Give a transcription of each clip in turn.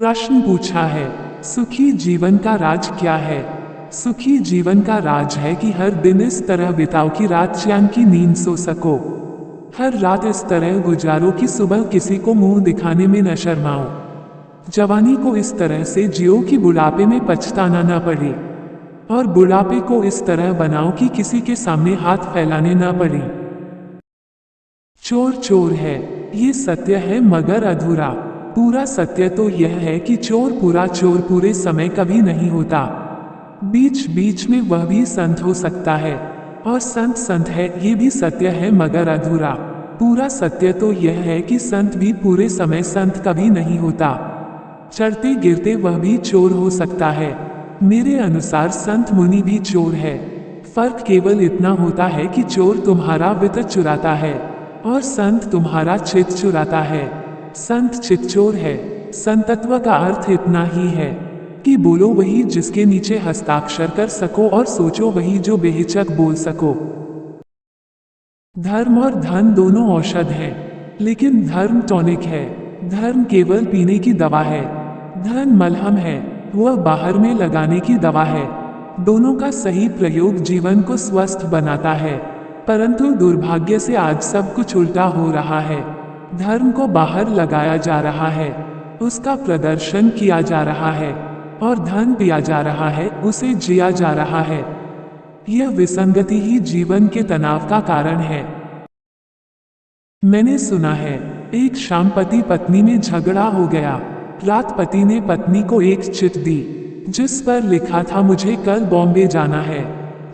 प्रश्न पूछा है, सुखी जीवन का राज क्या है? सुखी जीवन का राज है कि हर दिन इस तरह बिताओ कि रात चैन की नींद सो सको। हर रात इस तरह गुजारो कि सुबह किसी को मुंह दिखाने में न शर्माओ। जवानी को इस तरह से जियो कि बुढ़ापे में पछताना न पड़े। और बुढ़ापे को इस तरह बनाओ कि किसी के सामने हाथ फैलाने न पड़े। चोर चोर है, ये सत्य है मगर अधूरा। पूरा सत्य तो यह है कि चोर पूरे समय कभी नहीं होता। बीच बीच में वह भी संत हो सकता है, और संत संत है ये भी सत्य है मगर अधूरा। पूरा सत्य तो यह है कि संत भी पूरे समय संत कभी नहीं होता। चढ़ते गिरते वह भी चोर हो सकता है। मेरे अनुसार संत मुनि भी चोर है। फर्क केवल इतना होता है कि चोर तुम्हारा वित्त चुराता है और संत तुम्हारा चित्त चुराता है। संत चित्त चोर है। संतत्व का अर्थ इतना ही है कि बोलो वही जिसके नीचे हस्ताक्षर कर सको और सोचो वही जो बेहिचक बोल सको। धर्म और धन दोनों औषध हैं, लेकिन धर्म टॉनिक है। धर्म केवल पीने की दवा है। धन मलहम है, वह बाहर में लगाने की दवा है। दोनों का सही प्रयोग जीवन को स्वस्थ बनाता है, परंतु दुर्भाग्य से आज सब कुछ उल्टा हो रहा है। धर्म को बाहर लगाया जा रहा है, उसका प्रदर्शन किया जा रहा है, और धन पिया जा रहा है, उसे जिया जा रहा है। यह विसंगति ही जीवन के तनाव का कारण है। मैंने सुना है, एक शाम पति पत्नी में झगड़ा हो गया। रात पति ने पत्नी को एक चिट दी जिस पर लिखा था मुझे कल बॉम्बे जाना है,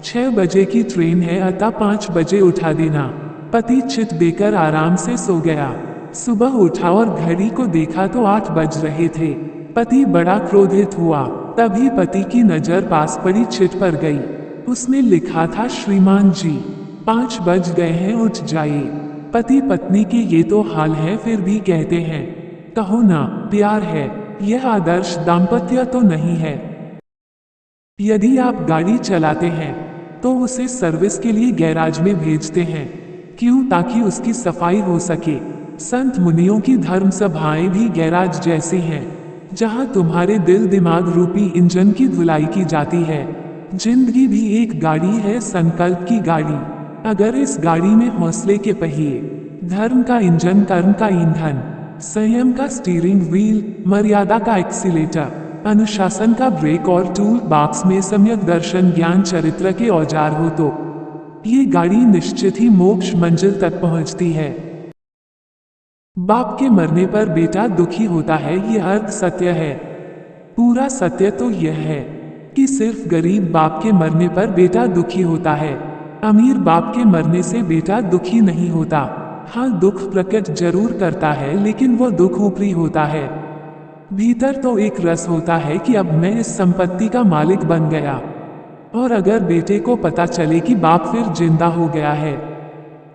6 बजे की ट्रेन है अतः 5 बजे उठा देना। पति चिट देकर आराम से सो गया। सुबह उठा और घड़ी को देखा तो 8 बज रहे थे। पति बड़ा क्रोधित हुआ। तभी पति की नजर पास पड़ी चिट पर गई। उसमें लिखा था श्रीमान जी 5 बज गए हैं, उठ जाइए। पति पत्नी के ये तो हाल है, फिर भी कहते हैं कहो ना प्यार है। यह आदर्श दाम्पत्य तो नहीं है। यदि आप गाड़ी चलाते हैं तो उसे सर्विस के लिए गैराज में भेजते हैं। क्यों? ताकि उसकी सफाई हो सके। संत मुनियों की धर्म सभाएं भी गैराज जैसी हैं, जहां तुम्हारे दिल दिमाग रूपी इंजन की धुलाई की जाती है। जिंदगी भी एक गाड़ी है, संकल्प की गाड़ी। अगर इस गाड़ी में हौसले के पहिए, धर्म का इंजन, कर्म का ईंधन, संयम का स्टीयरिंग व्हील, मर्यादा का एक्सीलेटर, अनुशासन का ब्रेक और टूल बॉक्स में सम्यक दर्शन ज्ञान चरित्र के औजार हो तो ये गाड़ी निश्चित ही मोक्ष मंजिल तक पहुंचती है। बाप के मरने पर बेटा दुखी होता है, यह अर्ध सत्य है। पूरा सत्य तो यह है कि सिर्फ गरीब बाप के मरने पर बेटा दुखी होता है। अमीर बाप के मरने से बेटा दुखी नहीं होता। हाँ, दुख प्रकट जरूर करता है, लेकिन वो दुख ऊपरी होता है। भीतर तो एक रस होता है कि अब मैं इस संपत्ति का मालिक बन गया। और अगर बेटे को पता चले कि बाप फिर जिंदा हो गया है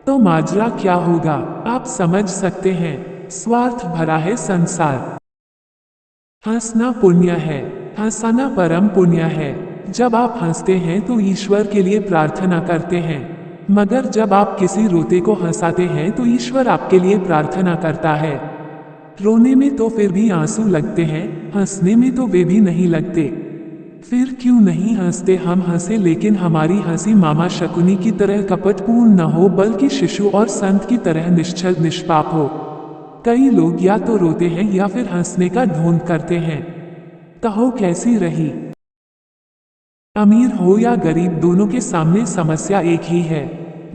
तो माजरा क्या होगा आप समझ सकते हैं। स्वार्थ भरा है संसार। हंसना पुण्य है, हंसाना परम पुण्य है। जब आप हंसते हैं तो ईश्वर के लिए प्रार्थना करते हैं, मगर जब आप किसी रोते को हंसाते हैं तो ईश्वर आपके लिए प्रार्थना करता है। रोने में तो फिर भी आंसू लगते हैं, हंसने में तो वे भी नहीं लगते। फिर क्यों नहीं हंसते? हम हंसे, लेकिन हमारी हंसी मामा शकुनी की तरह कपटपूर्ण न हो, बल्कि शिशु और संत की तरह निश्चल निष्पाप हो। कई लोग या तो रोते हैं या फिर हंसने का ढोंग करते हैं। कहो कैसी रही? अमीर हो या गरीब, दोनों के सामने समस्या एक ही है।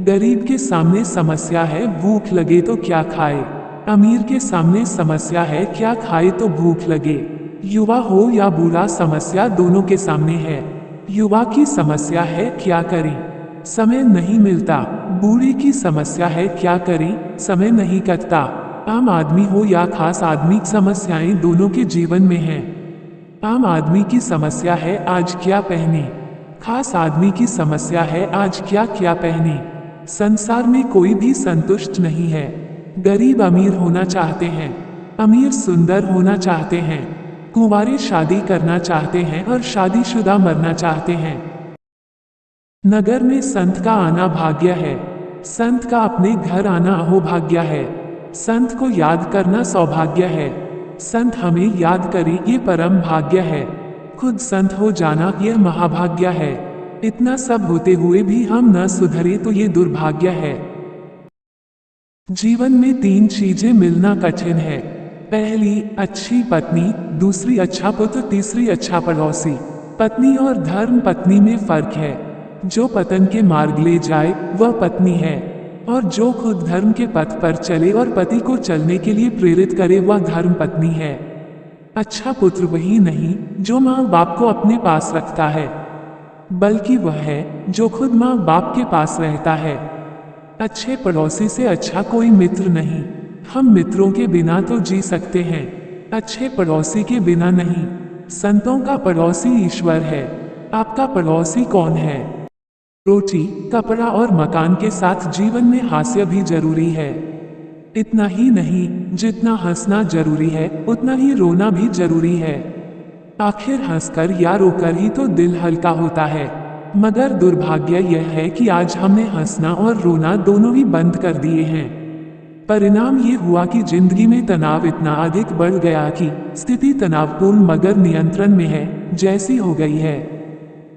गरीब के सामने समस्या है भूख लगे तो क्या खाए। अमीर के सामने समस्या है क्या खाए तो भूख लगे। युवा हो या बूढ़ा, समस्या दोनों के सामने है। युवा की समस्या है क्या करें, समय नहीं मिलता। बूढ़े की समस्या है क्या करें, समय नहीं कटता। आम आदमी हो या खास आदमी, समस्याएं दोनों के जीवन में हैं। आम आदमी की समस्या है आज क्या पहने, खास आदमी की समस्या है आज क्या क्या पहने। संसार में कोई भी संतुष्ट नहीं है। गरीब अमीर होना चाहते हैं, अमीर सुंदर होना चाहते हैं, कुंवारे शादी करना चाहते हैं और शादीशुदा मरना चाहते हैं। नगर में संत का आना भाग्य है, संत का अपने घर आना अहोभाग्य है। संत को याद करना सौभाग्य है, संत हमें याद करे ये परम भाग्य है। खुद संत हो जाना यह महाभाग्य है। इतना सब होते हुए भी हम न सुधरे तो ये दुर्भाग्य है। जीवन में 3 चीजें मिलना कठिन है। पहली अच्छी पत्नी, दूसरी अच्छा पुत्र, तीसरी अच्छा पड़ोसी। पत्नी और धर्म पत्नी में फर्क है। जो पतन के मार्ग ले जाए वह पत्नी है, और जो खुद धर्म के पथ पर चले और पति को चलने के लिए प्रेरित करे वह धर्म पत्नी है। अच्छा पुत्र वही नहीं जो माँ बाप को अपने पास रखता है, बल्कि वह है जो खुद माँ बाप के पास रहता है। अच्छे पड़ोसी से अच्छा कोई मित्र नहीं। हम मित्रों के बिना तो जी सकते हैं, अच्छे पड़ोसी के बिना नहीं। संतों का पड़ोसी ईश्वर है। आपका पड़ोसी कौन है? रोटी, कपड़ा और मकान के साथ जीवन में हास्य भी जरूरी है। इतना ही नहीं, जितना हंसना जरूरी है उतना ही रोना भी जरूरी है। आखिर हंसकर या रोकर ही तो दिल हल्का होता है। मगर दुर्भाग्य यह है कि आज हमने हंसना और रोना दोनों ही बंद कर दिए हैं। परिणाम ये हुआ कि जिंदगी में तनाव इतना अधिक बढ़ गया कि स्थिति तनावपूर्ण मगर नियंत्रण में है जैसी हो गई है।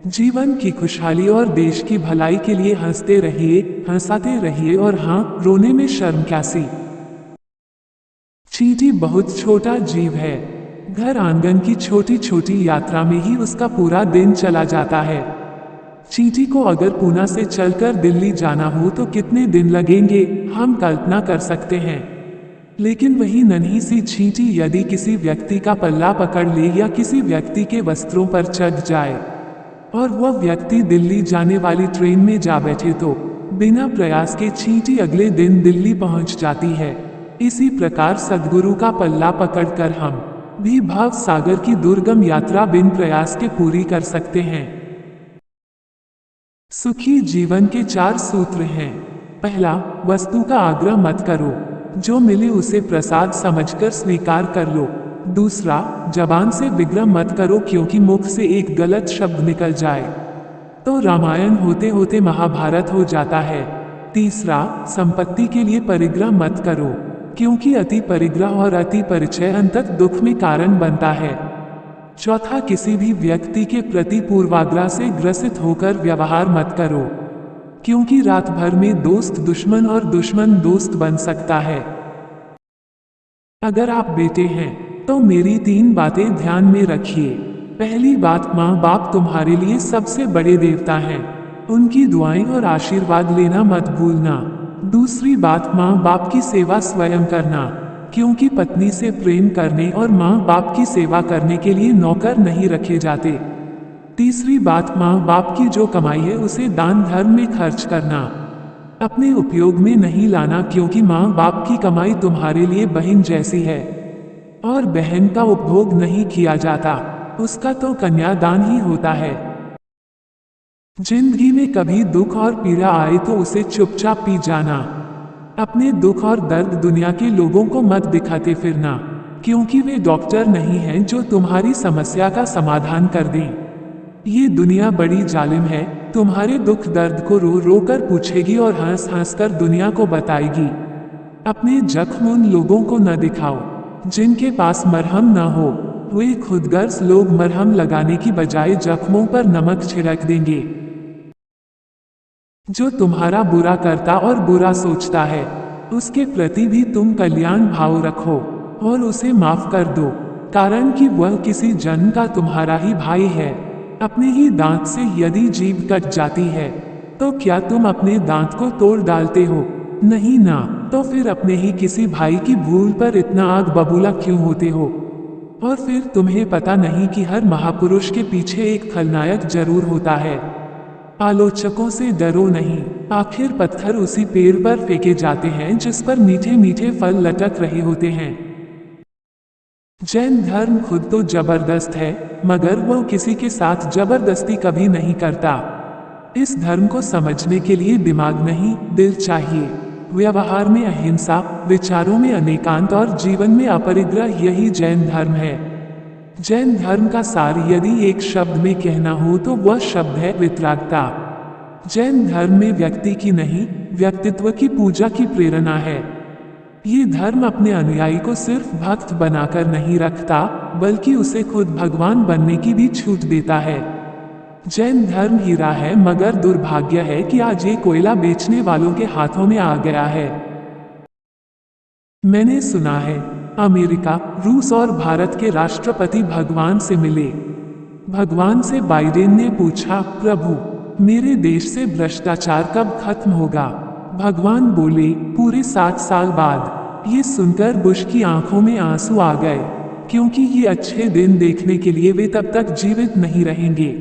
जीवन की खुशहाली और देश की भलाई के लिए हंसते रहिए, हंसाते रहिए, और हाँ, रोने में शर्म क्या सी। चींटी बहुत छोटा जीव है। घर आंगन की छोटी छोटी यात्रा में ही उसका पूरा दिन चला जाता है। चींटी को अगर पूना से चलकर दिल्ली जाना हो तो कितने दिन लगेंगे हम कल्पना कर सकते हैं। लेकिन वही नन्ही सी चींटी यदि किसी व्यक्ति का पल्ला पकड़ ले या किसी व्यक्ति के वस्त्रों पर चढ़ जाए और वह व्यक्ति दिल्ली जाने वाली ट्रेन में जा बैठे तो बिना प्रयास के चींटी अगले दिन दिल्ली पहुंच जाती है। इसी प्रकार सद्गुरु का पल्ला पकड़कर हम भी भाव सागर की दुर्गम यात्रा बिन प्रयास के पूरी कर सकते हैं। सुखी जीवन के 4 सूत्र हैं। पहला, वस्तु का आग्रह मत करो, जो मिले उसे प्रसाद समझकर स्वीकार कर लो। दूसरा, जबान से विग्रह मत करो, क्योंकि मुख से एक गलत शब्द निकल जाए तो रामायण होते होते महाभारत हो जाता है। तीसरा, संपत्ति के लिए परिग्रह मत करो, क्योंकि अति परिग्रह और अति परिचय अंततः दुख में कारण बनता है। चौथा, किसी भी व्यक्ति के प्रति पूर्वाग्रह से ग्रसित होकर व्यवहार मत करो, क्योंकि रात भर में दोस्त दुश्मन और दुश्मन दोस्त बन सकता है। अगर आप बेटे हैं तो मेरी 3 बातें ध्यान में रखिए। पहली बात, माँ बाप तुम्हारे लिए सबसे बड़े देवता हैं, उनकी दुआएं और आशीर्वाद लेना मत भूलना। दूसरी बात, माँ बाप की सेवा स्वयं करना, क्योंकि पत्नी से प्रेम करने और माँ बाप की सेवा करने के लिए नौकर नहीं रखे जाते। तीसरी बात, माँ बाप की जो कमाई है उसे दान धर्म में खर्च करना, अपने उपयोग में नहीं लाना, क्योंकि माँ बाप की कमाई तुम्हारे लिए बहन जैसी है और बहन का उपभोग नहीं किया जाता, उसका तो कन्यादान ही होता है। जिंदगी में कभी दुख और पीड़ा आए तो उसे चुपचाप पी जाना। अपने दुख और दर्द दुनिया के लोगों को मत दिखाते फिरना, क्योंकि वे डॉक्टर नहीं हैं जो तुम्हारी समस्या का समाधान कर दें। ये दुनिया बड़ी जालिम है, तुम्हारे दुख दर्द को रो रो कर पूछेगी और हंस हंस कर दुनिया को बताएगी। अपने जख्म उन लोगों को न दिखाओ जिनके पास मरहम न हो। वे खुदगर्ज लोग मरहम लगाने की बजाय जख्मों पर नमक छिड़क देंगे। जो तुम्हारा बुरा करता और बुरा सोचता है उसके प्रति भी तुम कल्याण भाव रखो और उसे माफ कर दो, कारण कि वह किसी जन्म का तुम्हारा ही भाई है। अपने ही दांत से यदि जीभ कट जाती है तो क्या तुम अपने दांत को तोड़ डालते हो? नहीं ना, तो फिर अपने ही किसी भाई की भूल पर इतना आग बबूला क्यों होते हो? और फिर तुम्हें पता नहीं कि हर महापुरुष के पीछे एक खलनायक जरूर होता है। आलोचकों से डरो नहीं, आखिर पत्थर उसी पेड़ पर फेंके जाते हैं जिस पर मीठे मीठे फल लटक रहे होते हैं। जैन धर्म खुद तो जबरदस्त है, मगर वह किसी के साथ जबरदस्ती कभी नहीं करता। इस धर्म को समझने के लिए दिमाग नहीं, दिल चाहिए। व्यवहार में अहिंसा, विचारों में अनेकांत और जीवन में अपरिग्रह, यही जैन धर्म है। जैन धर्म का सार यदि एक शब्द में कहना हो तो वह शब्द है वितरागता। जैन धर्म में व्यक्ति की नहीं, व्यक्तित्व की पूजा की प्रेरणा है। ये धर्म अपने अनुयायी को सिर्फ भक्त बनाकर नहीं रखता, बल्कि उसे खुद भगवान बनने की भी छूट देता है। जैन धर्म हीरा है, मगर दुर्भाग्य है कि आज ये कोयला बेचने वालों के हाथों में आ गया है। मैंने सुना है अमेरिका, रूस और भारत के राष्ट्रपति भगवान से मिले। भगवान से बाइडेन ने पूछा, प्रभु मेरे देश से भ्रष्टाचार कब खत्म होगा? भगवान बोले, पूरे 7 साल बाद। ये सुनकर बुश की आंखों में आंसू आ गए, क्योंकि ये अच्छे दिन देखने के लिए वे तब तक जीवित नहीं रहेंगे।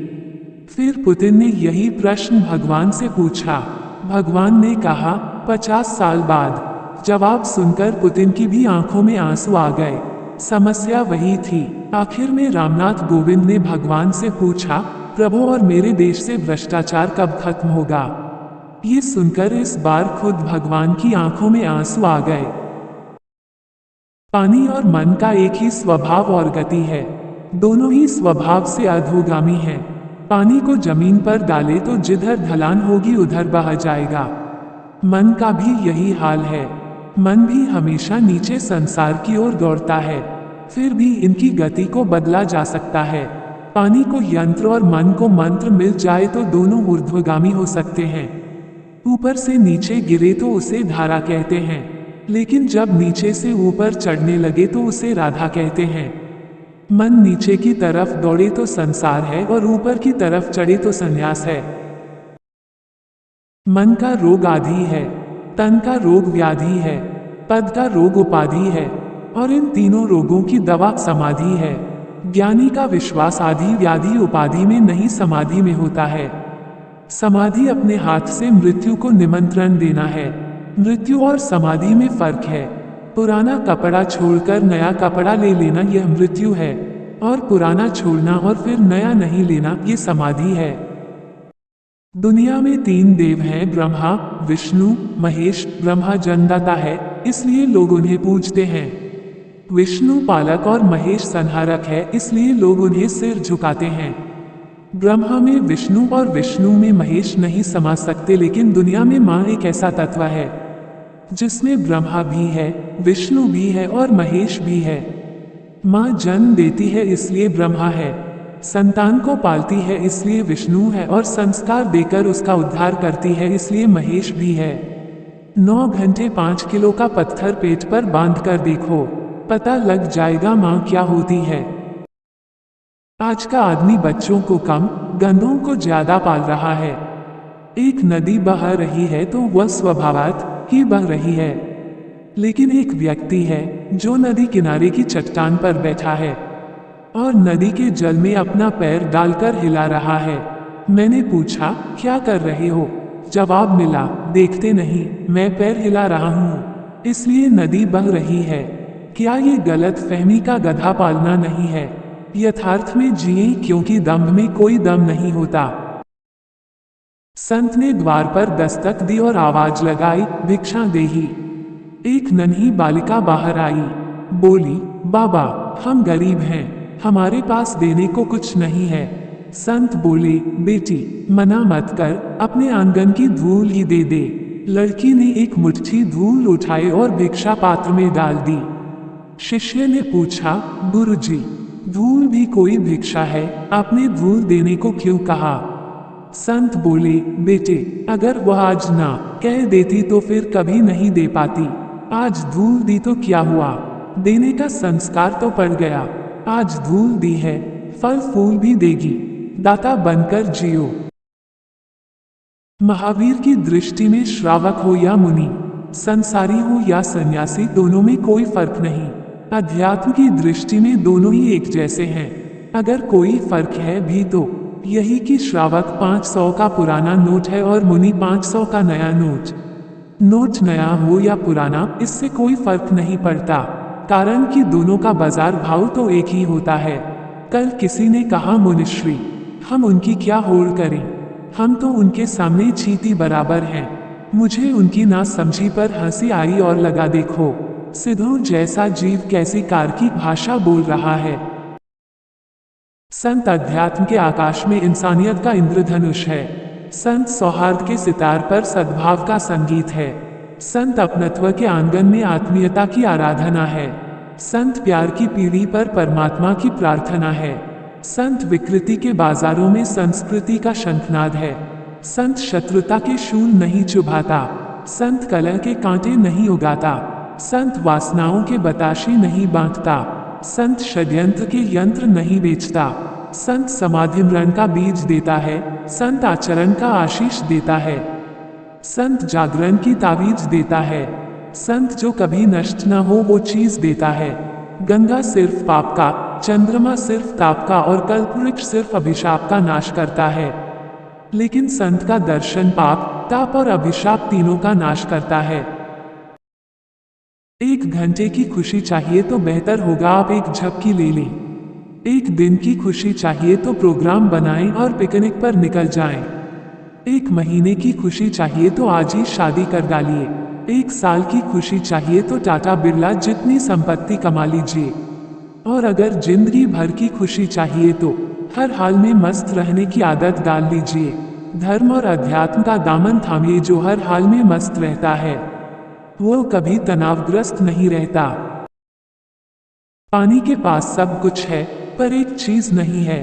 फिर पुतिन ने यही प्रश्न भगवान से पूछा। भगवान ने कहा, 50 साल बाद। जवाब सुनकर पुतिन की भी आंखों में आंसू आ गए। समस्या वही थी। आखिर में रामनाथ कोविंद ने भगवान से पूछा, प्रभु और मेरे देश से भ्रष्टाचार कब खत्म होगा? ये सुनकर इस बार खुद भगवान की आंखों में आंसू आ गए। पानी और मन का एक ही स्वभाव और गति है। दोनों ही स्वभाव से अधोगामी हैं। पानी को जमीन पर डाले तो जिधर ढलान होगी उधर बह जाएगा। मन का भी यही हाल है। मन भी हमेशा नीचे संसार की ओर दौड़ता है, फिर भी इनकी गति को बदला जा सकता है। पानी को यंत्र और मन को मंत्र मिल जाए तो दोनों ऊर्ध्वगामी हो सकते हैं। ऊपर से नीचे गिरे तो उसे धारा कहते हैं, लेकिन जब नीचे से ऊपर चढ़ने लगे तो उसे राधा कहते हैं। मन नीचे की तरफ दौड़े तो संसार है और ऊपर की तरफ चढ़े तो संन्यास है। मन का रोग आदि है, तन का रोग व्याधि है, पद का रोग उपाधि है, और इन तीनों रोगों की दवा समाधि है। ज्ञानी का विश्वास आदि व्याधि उपाधि में नहीं, समाधि में होता है। समाधि अपने हाथ से मृत्यु को निमंत्रण देना है। मृत्यु और समाधि में फर्क है। पुराना कपड़ा छोड़कर नया कपड़ा ले लेना यह मृत्यु है, और पुराना छोड़ना और फिर नया नहीं लेना ये समाधि है। दुनिया में 3 देव हैं, ब्रह्मा, विष्णु, महेश। ब्रह्मा जन्मदाता है, इसलिए लोग उन्हें पूजते हैं। विष्णु पालक और महेश संहारक है, इसलिए लोग उन्हें सिर झुकाते हैं। ब्रह्मा में विष्णु और विष्णु में महेश नहीं समा सकते, लेकिन दुनिया में माँ एक ऐसा तत्व है जिसमें ब्रह्मा भी है, विष्णु भी है और महेश भी है। माँ जन्म देती है इसलिए ब्रह्मा है, संतान को पालती है इसलिए विष्णु है, और संस्कार देकर उसका उद्धार करती है इसलिए महेश भी है। 9 घंटे 5 किलो का पत्थर पेट पर बांध कर देखो, पता लग जाएगा माँ क्या होती है। आज का आदमी बच्चों को कम, गंधों को ज्यादा पाल रहा है। एक नदी बह रही है तो वह स्वभावतः ही बह रही है, लेकिन एक व्यक्ति है जो नदी किनारे की चट्टान पर बैठा है और नदी के जल में अपना पैर डालकर हिला रहा है। मैंने पूछा, क्या कर रहे हो? जवाब मिला, देखते नहीं, मैं पैर हिला रहा हूँ, इसलिए नदी बह रही है। क्या ये गलत फहमी का गधा पालना नहीं है? यथार्थ में जिए, क्योंकि दम्भ में कोई दम नहीं होता। संत ने द्वार पर दस्तक दी और आवाज लगाई, भिक्षा देही। एक नन्ही बालिका बाहर आई, बोली, बाबा हम गरीब हैं, हमारे पास देने को कुछ नहीं है। संत बोले, बेटी मना मत कर, अपने आंगन की धूल ही दे दे। लड़की ने एक मुट्ठी धूल उठाई और भिक्षा पात्र में डाल दी। शिष्य ने पूछा, गुरुजी धूल भी कोई भिक्षा है, आपने धूल देने को क्यों कहा? संत बोले, बेटे अगर वह आज ना कह देती तो फिर कभी नहीं दे पाती। आज धूल दी तो क्या हुआ, देने का संस्कार तो पड़ गया। आज धूल दी है, फल फूल भी देगी, दाता बनकर जियो। महावीर की दृष्टि में श्रावक हो या मुनि, संसारी हो या सन्यासी, दोनों में कोई फर्क नहीं। अध्यात्म की दृष्टि में दोनों ही एक जैसे हैं। अगर कोई फर्क है भी तो यही कि श्रावक 500 का पुराना नोट है और मुनि 500 का नया नोट। नोट नया हो या पुराना, इससे कोई फर्क नहीं पड़ता, कारण कि दोनों का बाजार भाव तो एक ही होता है। कल किसी ने कहा, मुनिश्री हम उनकी क्या होड़ करें, हम तो उनके सामने चींटी बराबर हैं। मुझे उनकी ना समझी पर हंसी आई और लगा, देखो सिद्धों जैसा जीव कैसी कार की भाषा बोल रहा है। संत अध्यात्म के आकाश में इंसानियत का इंद्रधनुष है। संत सौहार्द के सितार पर सद्भाव का संगीत है। संत अपनत्व के आंगन में आत्मीयता की आराधना है। संत प्यार की पीढ़ी पर परमात्मा की प्रार्थना है। संत विकृति के बाजारों में संस्कृति का शंखनाद है। संत शत्रुता के शूल नहीं चुभाता। संत कलह के कांटे नहीं उगाता। संत वासनाओं के बताशे नहीं बांटता। संत षड्यंत्र के यंत्र नहीं बेचता। संत समाधिमरण का बीज देता है। संत आचरण का आशीष देता है। संत जागरण की तावीज देता है। संत जो कभी नष्ट न हो वो चीज देता है। गंगा सिर्फ पाप का, चंद्रमा सिर्फ ताप का और कल्पवृक्ष सिर्फ अभिशाप का नाश करता है। लेकिन संत का दर्शन पाप, ताप और अभिशाप तीनों का नाश करता है। 1 घंटे की खुशी चाहिए तो बेहतर होगा आप एक झपकी ले लें। 1 दिन की खुशी चाहिए तो प्रोग्राम बनाएं और पिकनिक पर निकल जाएं। 1 महीने की खुशी चाहिए तो आज ही शादी कर डालिए। 1 साल की खुशी चाहिए तो टाटा बिरला जितनी संपत्ति कमा लीजिए। और अगर जिंदगी भर की खुशी चाहिए तो हर हाल में मस्त रहने की आदत डाल लीजिए। धर्म और अध्यात्म का दामन थामिए। जो हर हाल में मस्त रहता है वो कभी तनावग्रस्त नहीं रहता। पानी के पास सब कुछ है पर एक चीज नहीं है।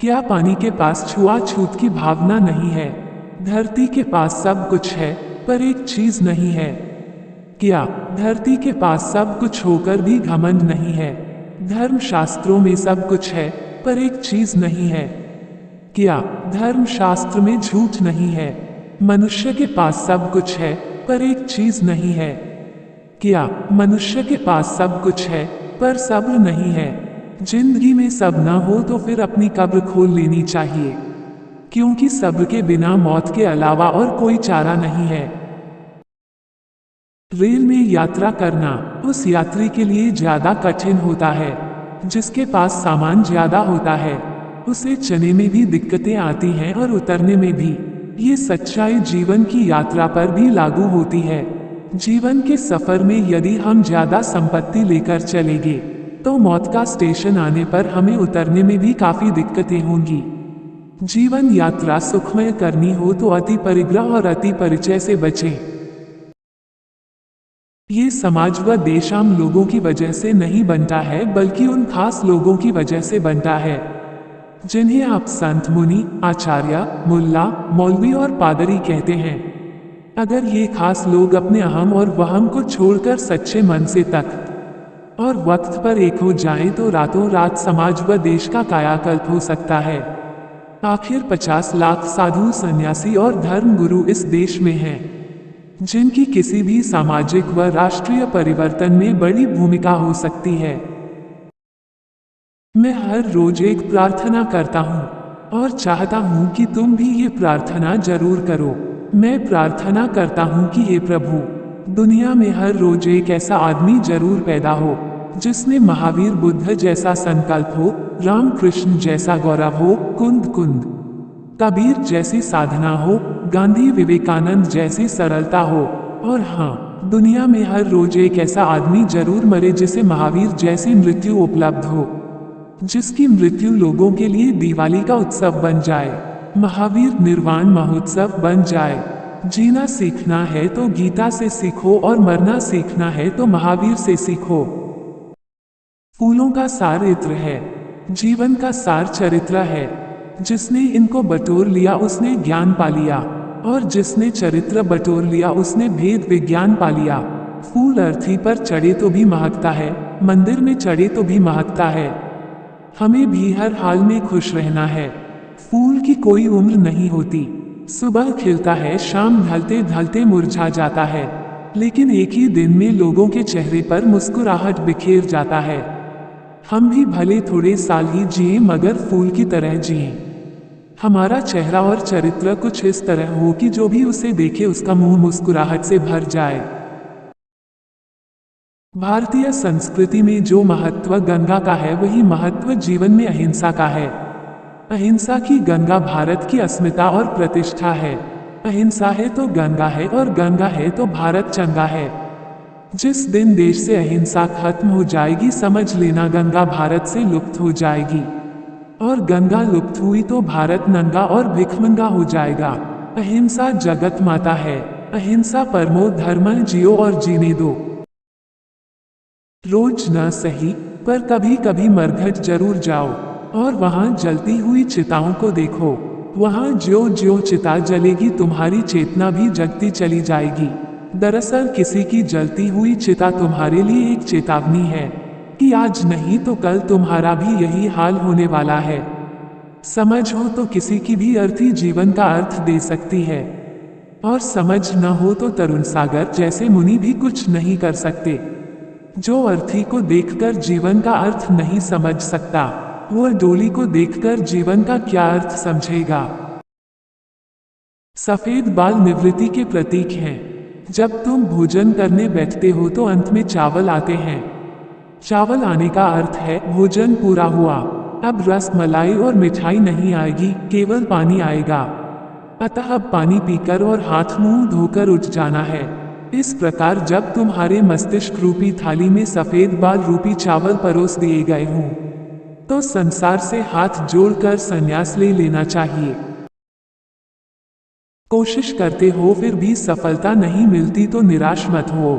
क्या पानी के पास छुआछूत की भावना नहीं है? धरती के पास सब कुछ है पर एक चीज नहीं है। क्या धरती के पास सब कुछ होकर भी घमंड नहीं है? धर्म शास्त्रों में सब कुछ है पर एक चीज नहीं है। क्या धर्म शास्त्र में झूठ नहीं है? मनुष्य के पास सब कुछ है पर एक चीज नहीं है। क्या मनुष्य के पास सब कुछ है पर सब्र नहीं है? जिंदगी में सब ना हो तो फिर अपनी कब्र खोल लेनी चाहिए, क्योंकि सब्र के बिना मौत के अलावा और कोई चारा नहीं है। रेल में यात्रा करना उस यात्री के लिए ज्यादा कठिन होता है जिसके पास सामान ज्यादा होता है। उसे चने में भी दिक्कतें आती हैं और उतरने में भी। ये सच्चाई जीवन की यात्रा पर भी लागू होती है। जीवन के सफर में यदि हम ज्यादा संपत्ति लेकर चलेंगे तो मौत का स्टेशन आने पर हमें उतरने में भी काफी दिक्कतें होंगी। जीवन यात्रा सुखमय करनी हो तो अति परिग्रह और अति परिचय से बचें। ये समाज व देश आम लोगों की वजह से नहीं बनता है बल्कि उन खास लोगों की वजह से बनता है जिन्हें आप संत, मुनि, आचार्य, मुल्ला, मौलवी और पादरी कहते हैं। अगर ये खास लोग अपने अहम और वहम को छोड़कर सच्चे मन से तख्त और वक्त पर एक हो जाएं तो रातों रात समाज व देश का कायाकल्प हो सकता है। आखिर 50 लाख साधु, सन्यासी और धर्म गुरु इस देश में हैं, जिनकी किसी भी सामाजिक व राष्ट्रीय परिवर्तन में बड़ी भूमिका हो सकती है। मैं हर रोज एक प्रार्थना करता हूँ और चाहता हूँ कि तुम भी ये प्रार्थना जरूर करो। मैं प्रार्थना करता हूँ कि हे प्रभु, दुनिया में हर रोज एक ऐसा आदमी जरूर पैदा हो जिसमें महावीर बुद्ध जैसा संकल्प हो, रामकृष्ण जैसा गौरव हो, कुंद कबीर जैसी साधना हो, गांधी विवेकानंद जैसी सरलता हो। और हाँ, दुनिया में हर रोज एक ऐसा आदमी जरूर मरे जिसे महावीर जैसी मृत्यु उपलब्ध हो, जिसकी मृत्यु लोगों के लिए दिवाली का उत्सव बन जाए, महावीर निर्वाण महोत्सव बन जाए। जीना सीखना है तो गीता से सीखो और मरना सीखना है तो महावीर से सीखो। फूलों का सार इत्र है, जीवन का सार चरित्र है। जिसने इनको बटोर लिया उसने ज्ञान पा लिया, और जिसने चरित्र बटोर लिया उसने भेद विज्ञान पा लिया। फूल अर्थी पर चढ़े तो भी महकता है, मंदिर में चढ़े तो भी महकता है। हमें भी हर हाल में खुश रहना है। फूल की कोई उम्र नहीं होती, सुबह खिलता है, शाम ढलते ढलते मुरझा जाता है, लेकिन एक ही दिन में लोगों के चेहरे पर मुस्कुराहट बिखेर जाता है। हम भी भले थोड़े साल ही जिए मगर फूल की तरह जिए। हमारा चेहरा और चरित्र कुछ इस तरह हो कि जो भी उसे देखे उसका मुंह मुस्कुराहट से भर जाए। भारतीय संस्कृति में जो महत्व गंगा का है वही महत्व जीवन में अहिंसा का है। अहिंसा की गंगा भारत की अस्मिता और प्रतिष्ठा है। अहिंसा है तो गंगा है और गंगा है तो भारत चंगा है। जिस दिन देश से अहिंसा खत्म हो जाएगी समझ लेना गंगा भारत से लुप्त हो जाएगी, और गंगा लुप्त हुई तो भारत नंगा और भिखमंगा हो जाएगा। अहिंसा जगत माता है, अहिंसा परमो धर्मः, जियो और जीने दो। रोज न सही पर कभी कभी मरघट जरूर जाओ और वहां जलती हुई चिताओं को देखो। वहां ज्यो ज्यो चिता जलेगी तुम्हारी चेतना भी जगती चली जाएगी। दरअसल किसी की जलती हुई चिता तुम्हारे लिए एक चेतावनी है कि आज नहीं तो कल तुम्हारा भी यही हाल होने वाला है। समझ हो तो किसी की भी अर्थी जीवन का अर्थ दे सकती है, और समझ न हो तो तरुण सागर जैसे मुनि भी कुछ नहीं कर सकते। जो अर्थी को देखकर जीवन का अर्थ नहीं समझ सकता, वह डोली को देखकर जीवन का क्या अर्थ समझेगा। सफेद बाल निवृत्ति के प्रतीक हैं। जब तुम भोजन करने बैठते हो तो अंत में चावल आते हैं। चावल आने का अर्थ है भोजन पूरा हुआ। अब रस मलाई और मिठाई नहीं आएगी, केवल पानी आएगा। अतः अब पानी पीकर और हाथ मुंह धोकर उठ जाना है। इस प्रकार जब तुम्हारे मस्तिष्क रूपी थाली में सफेद बाल रूपी चावल परोस दिए गए हों, तो संसार से हाथ जोड़कर संन्यास ले लेना चाहिए। कोशिश करते हो फिर भी सफलता नहीं मिलती तो निराश मत हो,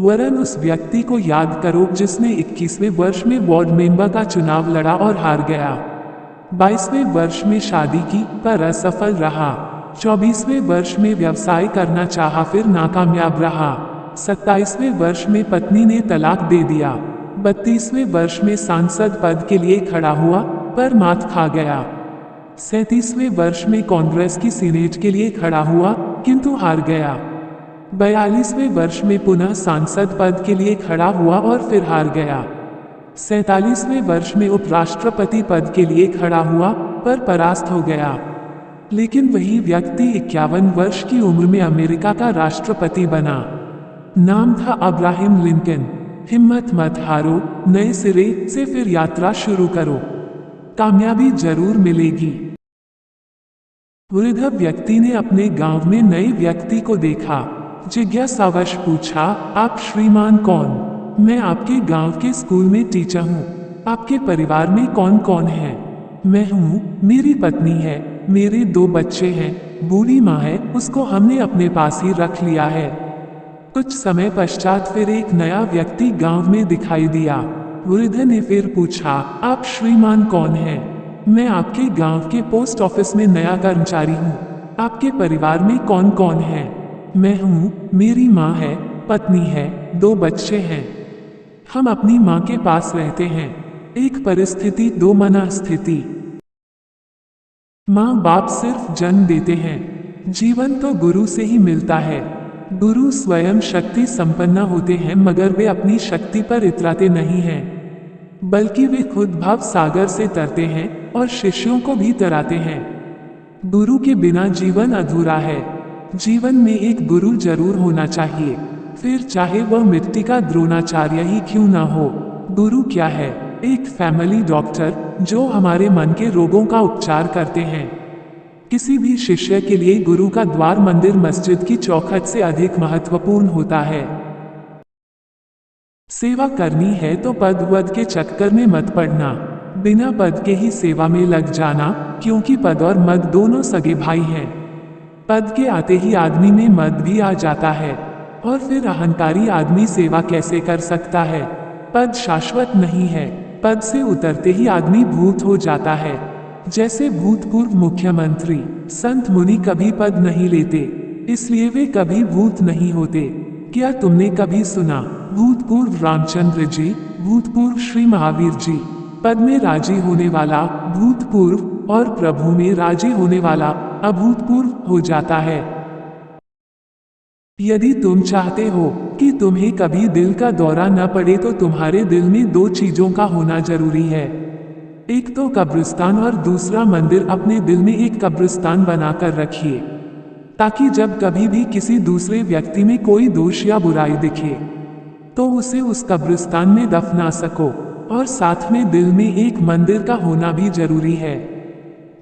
वरन उस व्यक्ति को याद करो जिसने 21वें वर्ष में वार्ड मेंबर का चुनाव लड़ा और हार गया। 22वें वर्ष में शादी की पर असफल रहा। 24वें वर्ष में व्यवसाय करना चाहा फिर नाकामयाब रहा। 27वें वर्ष में पत्नी ने तलाक दे दिया। 32वें वर्ष में सांसद पद के लिए खड़ा हुआ पर मात खा गया। 37वें वर्ष में कांग्रेस की सीनेट के लिए खड़ा हुआ किंतु हार गया। 42वें वर्ष में पुनः सांसद पद के लिए खड़ा हुआ और फिर हार गया। 47वें वर्ष में उपराष्ट्रपति पद के लिए खड़ा हुआ पर परास्त हो गया। लेकिन वही व्यक्ति 51 वर्ष की उम्र में अमेरिका का राष्ट्रपति बना। नाम था अब्राहम लिंकन। हिम्मत मत हारो, नए सिरे से फिर यात्रा शुरू करो, कामयाबी जरूर मिलेगी। वृद्ध व्यक्ति ने अपने गांव में नए व्यक्ति को देखा। जिज्ञासावश पूछा, आप श्रीमान कौन? मैं आपके गांव के स्कूल में टीचर हूँ। आपके परिवार में कौन कौन है? मैं हूँ, मेरी पत्नी है, मेरे 2 बच्चे हैं, बूढ़ी माँ है, उसको हमने अपने पास ही रख लिया है। कुछ समय पश्चात फिर एक नया व्यक्ति गांव में दिखाई दिया। वृद्ध ने फिर पूछा, आप श्रीमान कौन हैं? मैं आपके गांव के पोस्ट ऑफिस में नया कर्मचारी हूँ। आपके परिवार में कौन कौन है? मैं हूँ, मेरी माँ है, पत्नी है, 2 बच्चे हैं। हम अपनी माँ के पास रहते हैं। एक परिस्थिति 2 मनस्थिति। माँ बाप सिर्फ जन्म देते हैं, जीवन तो गुरु से ही मिलता है। गुरु स्वयं शक्ति संपन्न होते हैं मगर वे अपनी शक्ति पर इतराते नहीं हैं, बल्कि वे खुद भाव सागर से तरते हैं और शिष्यों को भी तराते हैं। गुरु के बिना जीवन अधूरा है। जीवन में एक गुरु जरूर होना चाहिए, फिर चाहे वह मिट्टी का द्रोणाचार्य ही क्यों ना हो। गुरु क्या है? एक फैमिली डॉक्टर जो हमारे मन के रोगों का उपचार करते हैं। किसी भी शिष्य के लिए गुरु का द्वार मंदिर मस्जिद की चौखट से अधिक महत्वपूर्ण होता है। सेवा करनी है तो पद वद के चक्कर में मत पड़ना, बिना पद के ही सेवा में लग जाना, क्योंकि पद और मद दोनों सगे भाई हैं। पद के आते ही आदमी में मद भी आ जाता है, और फिर अहंकारी आदमी सेवा कैसे कर सकता है? पद शाश्वत नहीं है। पद से उतरते ही आदमी भूत हो जाता है। जैसे भूतपूर्व मुख्यमंत्री संत मुनि कभी पद नहीं लेते, इसलिए वे कभी भूत नहीं होते। क्या तुमने कभी सुना भूतपूर्व रामचंद्र जी, भूतपूर्व श्री महावीर जी? पद में राजी होने वाला भूतपूर्व और प्रभु में राजी होने वाला अभूतपूर्व हो जाता है। यदि तुम चाहते हो कि तुम्हें कभी दिल का दौरा न पड़े तो तुम्हारे दिल में 2 चीजों का होना जरूरी है। एक तो कब्रिस्तान और दूसरा मंदिर। अपने दिल में एक कब्रिस्तान बनाकर रखिए, ताकि जब कभी भी किसी दूसरे व्यक्ति में कोई दोष या बुराई दिखे तो उसे उस कब्रिस्तान में दफना सको। और साथ में दिल में एक मंदिर का होना भी जरूरी है,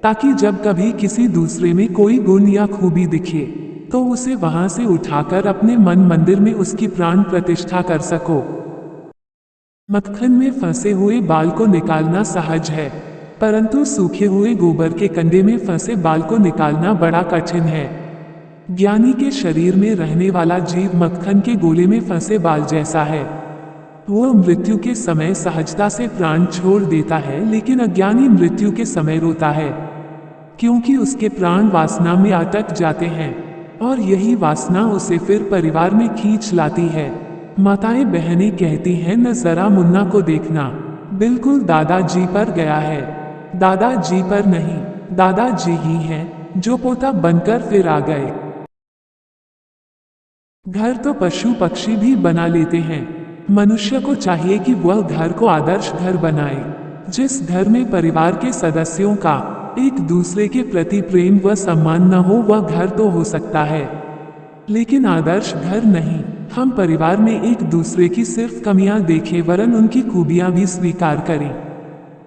ताकि जब कभी किसी दूसरे में कोई गुण या खूबी दिखे तो उसे वहां से उठाकर अपने मन मंदिर में उसकी प्राण प्रतिष्ठा कर सको। मक्खन में फंसे हुए बाल को निकालना सहज है, परंतु सूखे हुए गोबर के कंडे में फंसे बाल को निकालना बड़ा कठिन है। ज्ञानी के शरीर में रहने वाला जीव मक्खन के गोले में फंसे बाल जैसा है। वो मृत्यु के समय सहजता से प्राण छोड़ देता है, लेकिन अज्ञानी मृत्यु के समय रोता है, क्योंकि उसके प्राण वासना में अटक जाते हैं और यही वासना उसे फिर परिवार में खींच लाती है। माताएं बहनें कहती हैं, न जरा मुन्ना को देखना, बिल्कुल दादाजी पर गया है। दादाजी पर नहीं, दादाजी ही हैं जो पोता बनकर फिर आ गए। घर तो पशु पक्षी भी बना लेते हैं। मनुष्य को चाहिए कि वह घर को आदर्श घर बनाए, जिस घर में परिवार के सदस्यों का एक दूसरे के प्रति प्रेम व सम्मान न हो, वह घर तो हो सकता है, लेकिन आदर्श घर नहीं। हम परिवार में एक दूसरे की सिर्फ कमियां देखें, वरन उनकी खूबियां भी स्वीकार करें।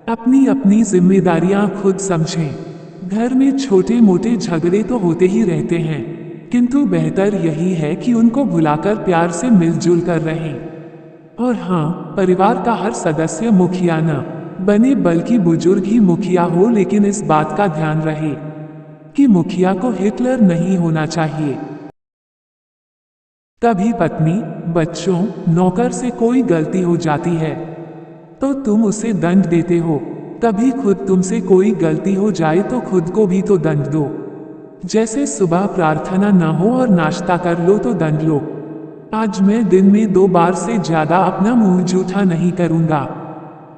अपनी अपनी जिम्मेदारियां खुद समझें। घर में छोटे मोटे झगड़े तो होते ही रहते हैं, किंतु बेहतर यही है कि उनको भुलाकर प्यार से मिलजुल कर रहें। और हाँ, परिवार का हर सदस्य मुखिया न बने, बल्कि बुजुर्ग ही मुखिया हो, लेकिन इस बात का ध्यान रहे कि मुखिया को हिटलर नहीं होना चाहिए। कभी पत्नी, बच्चों, नौकर से कोई गलती हो जाती है तो तुम उसे दंड देते हो। कभी खुद तुमसे कोई गलती हो जाए तो खुद को भी तो दंड दो। जैसे सुबह प्रार्थना न हो और नाश्ता कर लो तो दंड लो। आज मैं दिन में 2 बार से ज्यादा अपना मुंह जूठा नहीं करूंगा।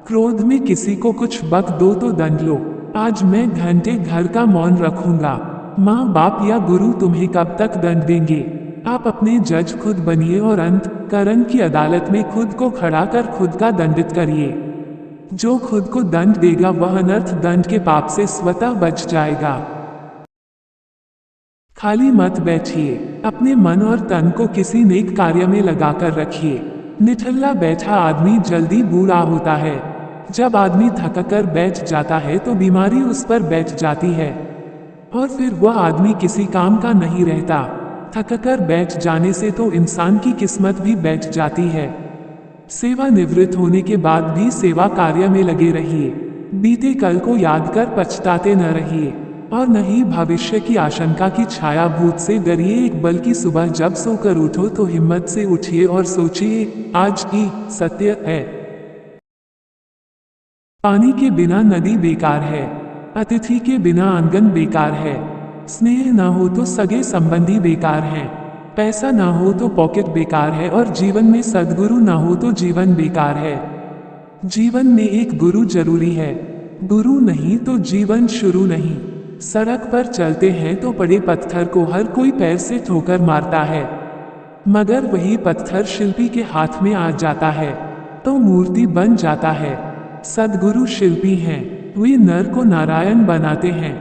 क्रोध में किसी को कुछ बक दो तो दंड लो। आज मैं घंटे घर का मौन रखूंगा। माँ बाप या गुरु तुम्हें कब तक दंड देंगे? आप अपने जज खुद बनिए और अंतःकरण की अदालत में खुद को खड़ा कर खुद का दंडित करिए। जो खुद को दंड देगा वह अनर्थ दंड के पाप से स्वतः बच जाएगा। खाली मत बैठिए, अपने मन और तन को किसी नेक कार्य में लगाकर रखिए। निठल्ला बैठा आदमी जल्दी बूढ़ा होता है। जब आदमी थककर बैठ जाता है तो बीमारी उस पर बैठ जाती है और फिर वह आदमी किसी काम का नहीं रहता। थककर बैठ जाने से तो इंसान की किस्मत भी बैठ जाती है। सेवा निवृत्त होने के बाद भी सेवा कार्य में लगे रहिए। बीते कल को याद कर पछताते न रहिए और न ही भविष्य की आशंका की छाया भूत से डरिए, एक बल्कि सुबह जब सोकर उठो तो हिम्मत से उठिए और सोचिए, आज ही सत्य है। पानी के बिना नदी बेकार है, अतिथि के बिना आंगन बेकार है, स्नेह ना हो तो सगे संबंधी बेकार हैं, पैसा ना हो तो पॉकेट बेकार है और जीवन में सद्गुरु ना हो तो जीवन बेकार है। जीवन में एक गुरु जरूरी है, गुरु नहीं तो जीवन शुरू नहीं। सड़क पर चलते हैं तो पड़े पत्थर को हर कोई पैर से ठोकर मारता है, मगर वही पत्थर शिल्पी के हाथ में आ जाता है तो मूर्ति बन जाता है। सद्गुरु शिल्पी हैं, वे नर को नारायण बनाते हैं।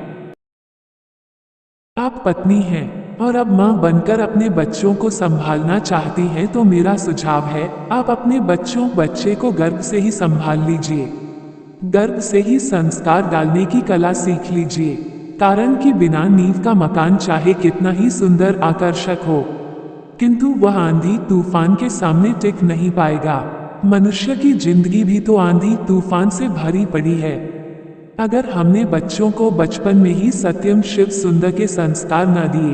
आप पत्नी हैं और अब मां बनकर अपने बच्चों को संभालना चाहती हैं तो मेरा सुझाव है, आप अपने बच्चे को गर्भ से ही संभाल लीजिए। गर्भ से ही संस्कार डालने की कला सीख लीजिए, कारण कि बिना नींव का मकान चाहे कितना ही सुंदर आकर्षक हो, किंतु वह आंधी तूफान के सामने टिक नहीं पाएगा। मनुष्य की जिंदगी भी तो आंधी तूफान से भरी पड़ी है। अगर हमने बच्चों को बचपन में ही सत्यम शिव सुंदर के संस्कार न दिए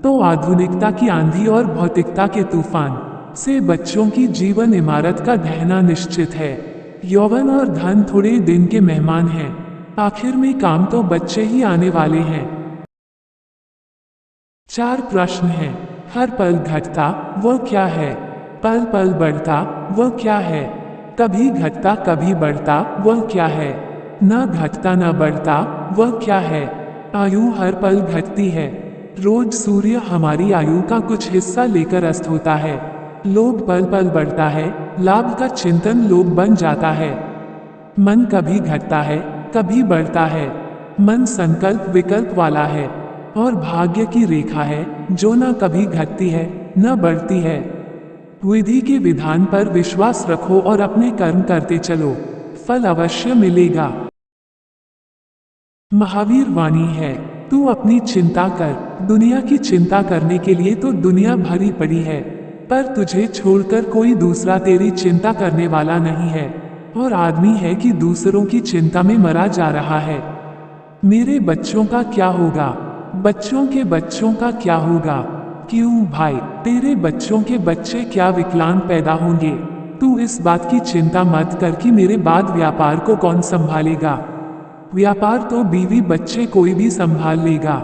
तो आधुनिकता की आंधी और भौतिकता के तूफान से बच्चों की जीवन इमारत का ढहना निश्चित है। यौवन और धन थोड़े दिन के मेहमान हैं, आखिर में काम तो बच्चे ही आने वाले हैं। 4 प्रश्न हैं। हर पल घटता वह क्या है? पल पल बढ़ता वह क्या है? कभी घटता कभी बढ़ता वह क्या है? न घटता न बढ़ता वह क्या है? आयु हर पल घटती है। रोज सूर्य हमारी आयु का कुछ हिस्सा लेकर अस्त होता है। लोभ पल पल बढ़ता है, लाभ का चिंतन लोभ बन जाता है। मन कभी घटता है कभी बढ़ता है। मन संकल्प विकल्प वाला है और भाग्य की रेखा है जो न कभी घटती है न बढ़ती है। विधि के विधान पर विश्वास रखो और अपने कर्म करते चलो, फल अवश्य मिलेगा। महावीर वाणी है, तू अपनी चिंता कर। दुनिया की चिंता करने के लिए तो दुनिया भरी पड़ी है, पर तुझे छोड़कर कोई दूसरा तेरी चिंता करने वाला नहीं है। और आदमी है कि दूसरों की चिंता में मरा जा रहा है। मेरे बच्चों का क्या होगा? बच्चों के बच्चों का क्या होगा? क्यों भाई, तेरे बच्चों के बच्चे क्या विकलांग पैदा होंगे? तू इस बात की चिंता मत कर कि मेरे बाद व्यापार को कौन संभालेगा। व्यापार तो बीवी बच्चे कोई भी संभाल लेगा।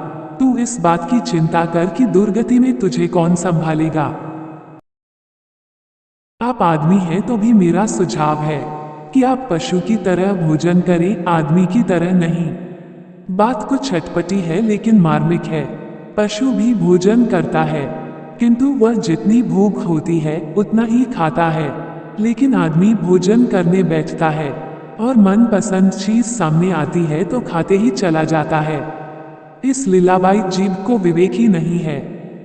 तू इस बात की चिंता कर कि दुर्गति में तुझे कौन संभालेगा। आप आदमी हैं तो भी मेरा सुझाव है कि आप पशु की तरह भोजन करें, आदमी की तरह नहीं। बात कुछ चटपटी है लेकिन मार्मिक है। पशु भी भोजन करता है, किंतु वह जितनी भूख होती है उतना ही खाता है। लेकिन आदमी भोजन करने बैठता है और मनपसंद चीज सामने आती है तो खाते ही चला जाता है। इस लीलाबाई जीव को विवेक ही नहीं है।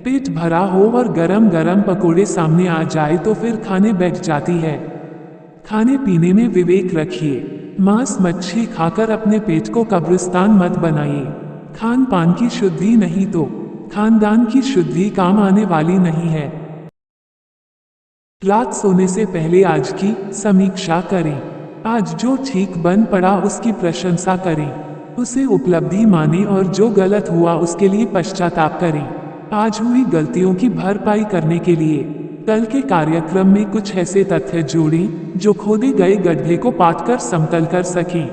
पेट भरा हो और गरम गरम पकोड़े सामने आ जाए तो फिर खाने बैठ जाती है। खाने पीने में विवेक रखिए। मांस मच्छी खाकर अपने पेट को कब्रिस्तान मत बनाइए। खान पान की शुद्धि नहीं तो खानदान की शुद्धि काम आने वाली नहीं है। रात सोने से पहले आज की समीक्षा करें। आज जो ठीक बन पड़ा उसकी प्रशंसा करें, उसे उपलब्धि माने और जो गलत हुआ उसके लिए पश्चाताप करें। आज हुई गलतियों की भरपाई करने के लिए कल के कार्यक्रम में कुछ ऐसे तथ्य जोड़ें जो खोदे गए गड्ढे को पाटकर समतल कर सकें।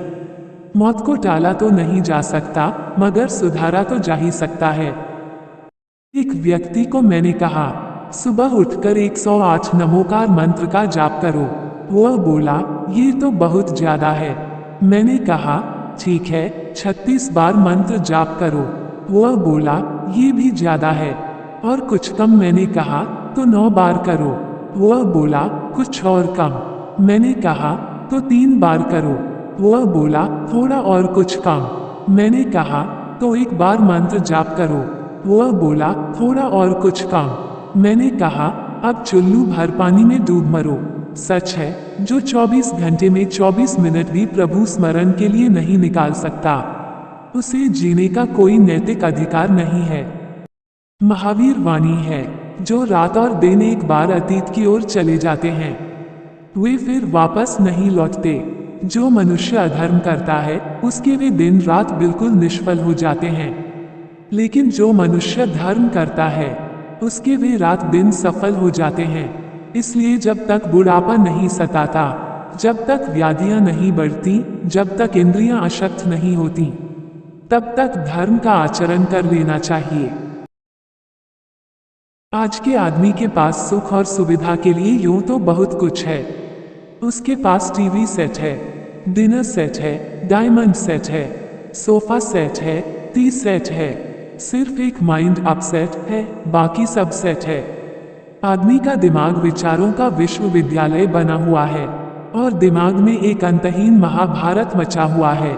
मौत को टाला तो नहीं जा सकता, मगर सुधारा तो जा ही सकता है। एक व्यक्ति को मैंने कहा, सुबह उठकर 108 नमोकार मंत्र का जाप करो। वह बोला, ये तो बहुत ज्यादा है। मैंने कहा, ठीक है, 36 बार मंत्र जाप करो। वह बोला, ये भी ज्यादा है। और कुछ कम? मैंने कहा, तो 9 बार करो। वह बोला, कुछ और कम? मैंने कहा, तो 3 बार करो। वह बोला, थोड़ा और कुछ कम? मैंने कहा, तो 1 बार मंत्र जाप करो। वह बोला, थोड़ा और कुछ कम? मैंने कहा, अब चुल्लू भर पानी में डूब मरो। सच है, जो 24 घंटे में 24 मिनट भी प्रभु स्मरण के लिए नहीं निकाल सकता, उसे जीने का कोई नैतिक अधिकार नहीं है। महावीर वाणी है, जो रात और दिन एक बार अतीत की ओर चले जाते हैं, वे फिर वापस नहीं लौटते। जो मनुष्य अधर्म करता है, उसके वे दिन रात बिल्कुल निष्फल हो जाते हैं। लेकिन जो मनुष्य धर्म करता है, उसके वे रात दिन सफल हो जाते हैं। इसलिए जब तक बुढ़ापा नहीं सताता, जब तक व्याधियां नहीं बढ़ती, जब तक इंद्रियां अशक्त नहीं होती, तब तक धर्म का आचरण कर लेना चाहिए। आज के आदमी के पास सुख और सुविधा के लिए यूं तो बहुत कुछ है। उसके पास टीवी सेट है, डिनर सेट है, डायमंड सेट है, सोफा सेट है, टी सेट है। सिर्फ एक माइंड अपसेट है, बाकी सब सेट है। आदमी का दिमाग विचारों का विश्वविद्यालय बना हुआ है और दिमाग में एक अंतहीन महाभारत मचा हुआ है।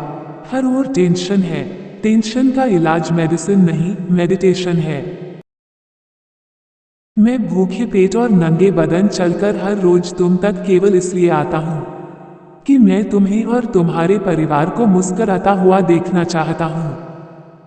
हर ओर टेंशन है। टेंशन का इलाज मेडिसिन नहीं, मेडिटेशन है। मैं भूखे पेट और नंगे बदन चलकर हर रोज तुम तक केवल इसलिए आता हूँ कि मैं तुम्हें और तुम्हारे परिवार को मुस्कुराता हुआ देखना चाहता हूँ।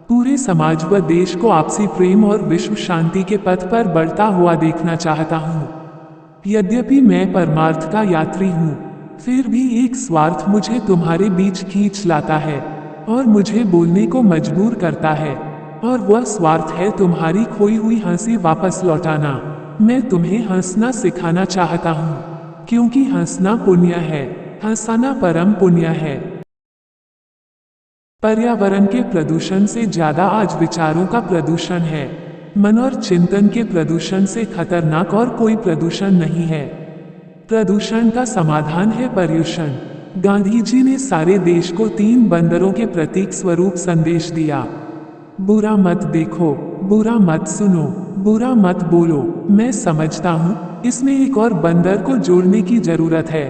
पूरे समाज व देश को आपसी प्रेम और विश्व शांति के पथ पर बढ़ता हुआ देखना चाहता हूँ। यद्यपि मैं परमार्थ का यात्री हूँ, फिर भी एक स्वार्थ मुझे तुम्हारे बीच खींच लाता है और मुझे बोलने को मजबूर करता है। और वह स्वार्थ है तुम्हारी खोई हुई हंसी वापस लौटाना। मैं तुम्हें हंसना सिखाना चाहता हूँ, क्योंकि हंसना पुण्य है, हंसाना परम पुण्य है। पर्यावरण के प्रदूषण से ज्यादा आज विचारों का प्रदूषण है। मन और चिंतन के प्रदूषण से खतरनाक और कोई प्रदूषण नहीं है। प्रदूषण का समाधान है पर्युषण। गांधी जी ने सारे देश को 3 बंदरों के प्रतीक स्वरूप संदेश दिया। बुरा मत देखो, बुरा मत सुनो, बुरा मत बोलो। मैं समझता हूँ इसमें एक और बंदर को जोड़ने की जरूरत है,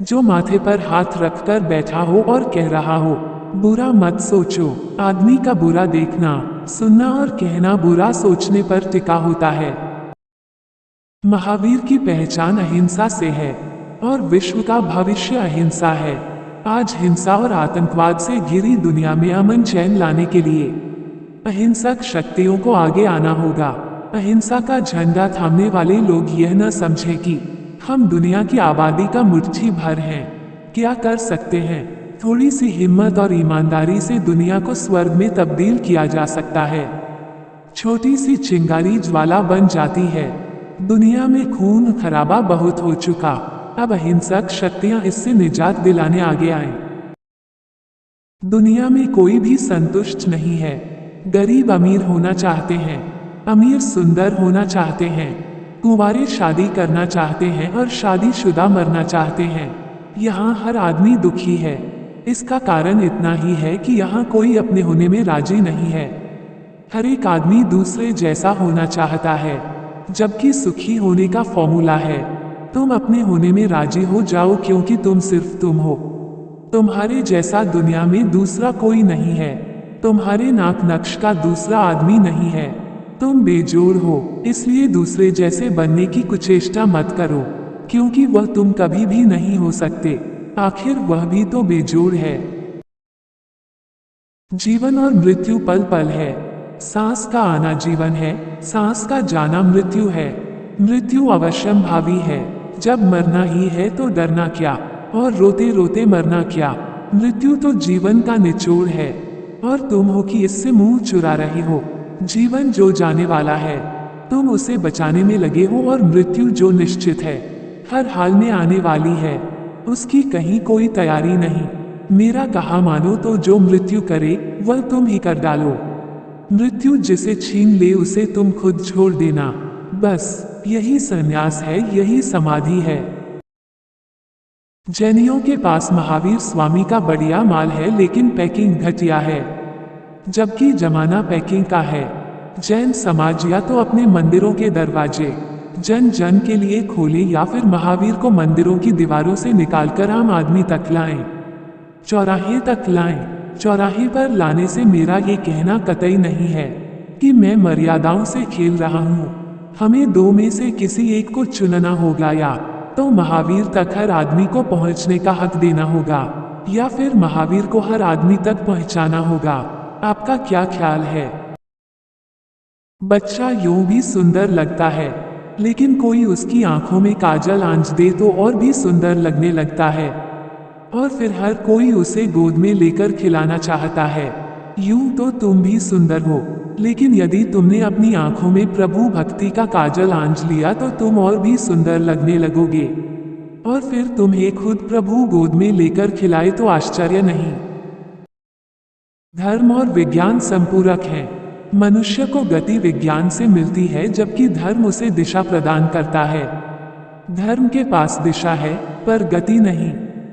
जो माथे पर हाथ रखकर बैठा हो और कह रहा हो, बुरा मत सोचो। आदमी का बुरा देखना, सुनना और कहना बुरा सोचने पर टिका होता है। महावीर की पहचान अहिंसा से है और विश्व का भविष्य अहिंसा है। आज हिंसा और आतंकवाद से घिरी दुनिया में अमन चैन लाने के लिए अहिंसक शक्तियों को आगे आना होगा। अहिंसा का झंडा थामने वाले लोग यह न समझें कि हम दुनिया की आबादी का मुट्ठी भर हैं। क्या कर सकते हैं? थोड़ी सी हिम्मत और ईमानदारी से दुनिया को स्वर्ग में तब्दील किया जा सकता है। छोटी सी चिंगारी ज्वाला बन जाती है। दुनिया में खून खराबा बहुत हो चुका, अब अहिंसक शक्तियां इससे निजात दिलाने आगे आए। दुनिया में कोई भी संतुष्ट नहीं है। गरीब अमीर होना चाहते हैं, अमीर सुंदर होना चाहते हैं, कुंवारे शादी करना चाहते हैं और शादीशुदा मरना चाहते हैं। यहाँ हर आदमी दुखी है। इसका कारण इतना ही है कि यहाँ कोई अपने होने में राजी नहीं है। हर एक आदमी दूसरे जैसा होना चाहता है, जबकि सुखी होने का फॉर्मूला है तुम अपने होने में राजी हो जाओ, क्योंकि तुम सिर्फ तुम हो। तुम्हारे जैसा दुनिया में दूसरा कोई नहीं है। तुम्हारे नाक नक्श का दूसरा आदमी नहीं है। तुम बेजोड़ हो, इसलिए दूसरे जैसे बनने की कुचेष्टा मत करो, क्योंकि वह तुम कभी भी नहीं हो सकते। आखिर वह भी तो बेजोड़ है। जीवन और मृत्यु पल पल है। सांस का आना जीवन है, सांस का जाना मृत्यु है। मृत्यु अवश्यम भावी है। जब मरना ही है तो डरना क्या, और रोते रोते मरना क्या। मृत्यु तो जीवन का निचोड़ है, और तुम हो कि इससे मुंह चुरा रहे हो। जीवन जो जाने वाला है, तुम उसे बचाने में लगे हो, और मृत्यु जो निश्चित है, हर हाल में आने वाली है, उसकी कहीं कोई तैयारी नहीं। मेरा कहा मानो तो जो मृत्यु करे वह तुम ही कर डालो। मृत्यु जिसे छीन ले उसे तुम खुद छोड़ देना। बस यही संन्यास है, यही समाधि है। जैनियों के पास महावीर स्वामी का बढ़िया माल है, लेकिन पैकिंग घटिया है, जबकि जमाना पैकिंग का है। जैन समाज या तो अपने मंदिरों के दरवाजे जन जन के लिए खोले, या फिर महावीर को मंदिरों की दीवारों से निकालकर आम आदमी तक लाएं, चौराहे तक लाएं। चौराहे पर लाने से मेरा ये कहना कतई नहीं है कि मैं मर्यादाओं से खेल रहा हूँ। हमें दो में से किसी एक को चुनना होगा, या तो महावीर तक हर आदमी को पहुँचने का हक देना होगा, या फिर महावीर को हर आदमी तक पहुँचाना होगा। आपका क्या ख्याल है? बच्चा यूं भी सुंदर लगता है, लेकिन कोई उसकी आंखों में काजल आंच दे तो और भी सुंदर लगने लगता है, और फिर हर कोई उसे गोद में लेकर खिलाना चाहता है। यूं तो तुम भी सुंदर हो, लेकिन यदि तुमने अपनी आंखों में प्रभु भक्ति का काजल आंच लिया तो तुम और भी सुंदर लगने लगोगे, और फिर तुम्हें खुद प्रभु गोद में लेकर खिलाए तो आश्चर्य नहीं। धर्म और विज्ञान संपूरक हैं। मनुष्य को गति विज्ञान से मिलती है, जबकि धर्म उसे दिशा प्रदान करता है। धर्म के पास दिशा है पर गति नहीं,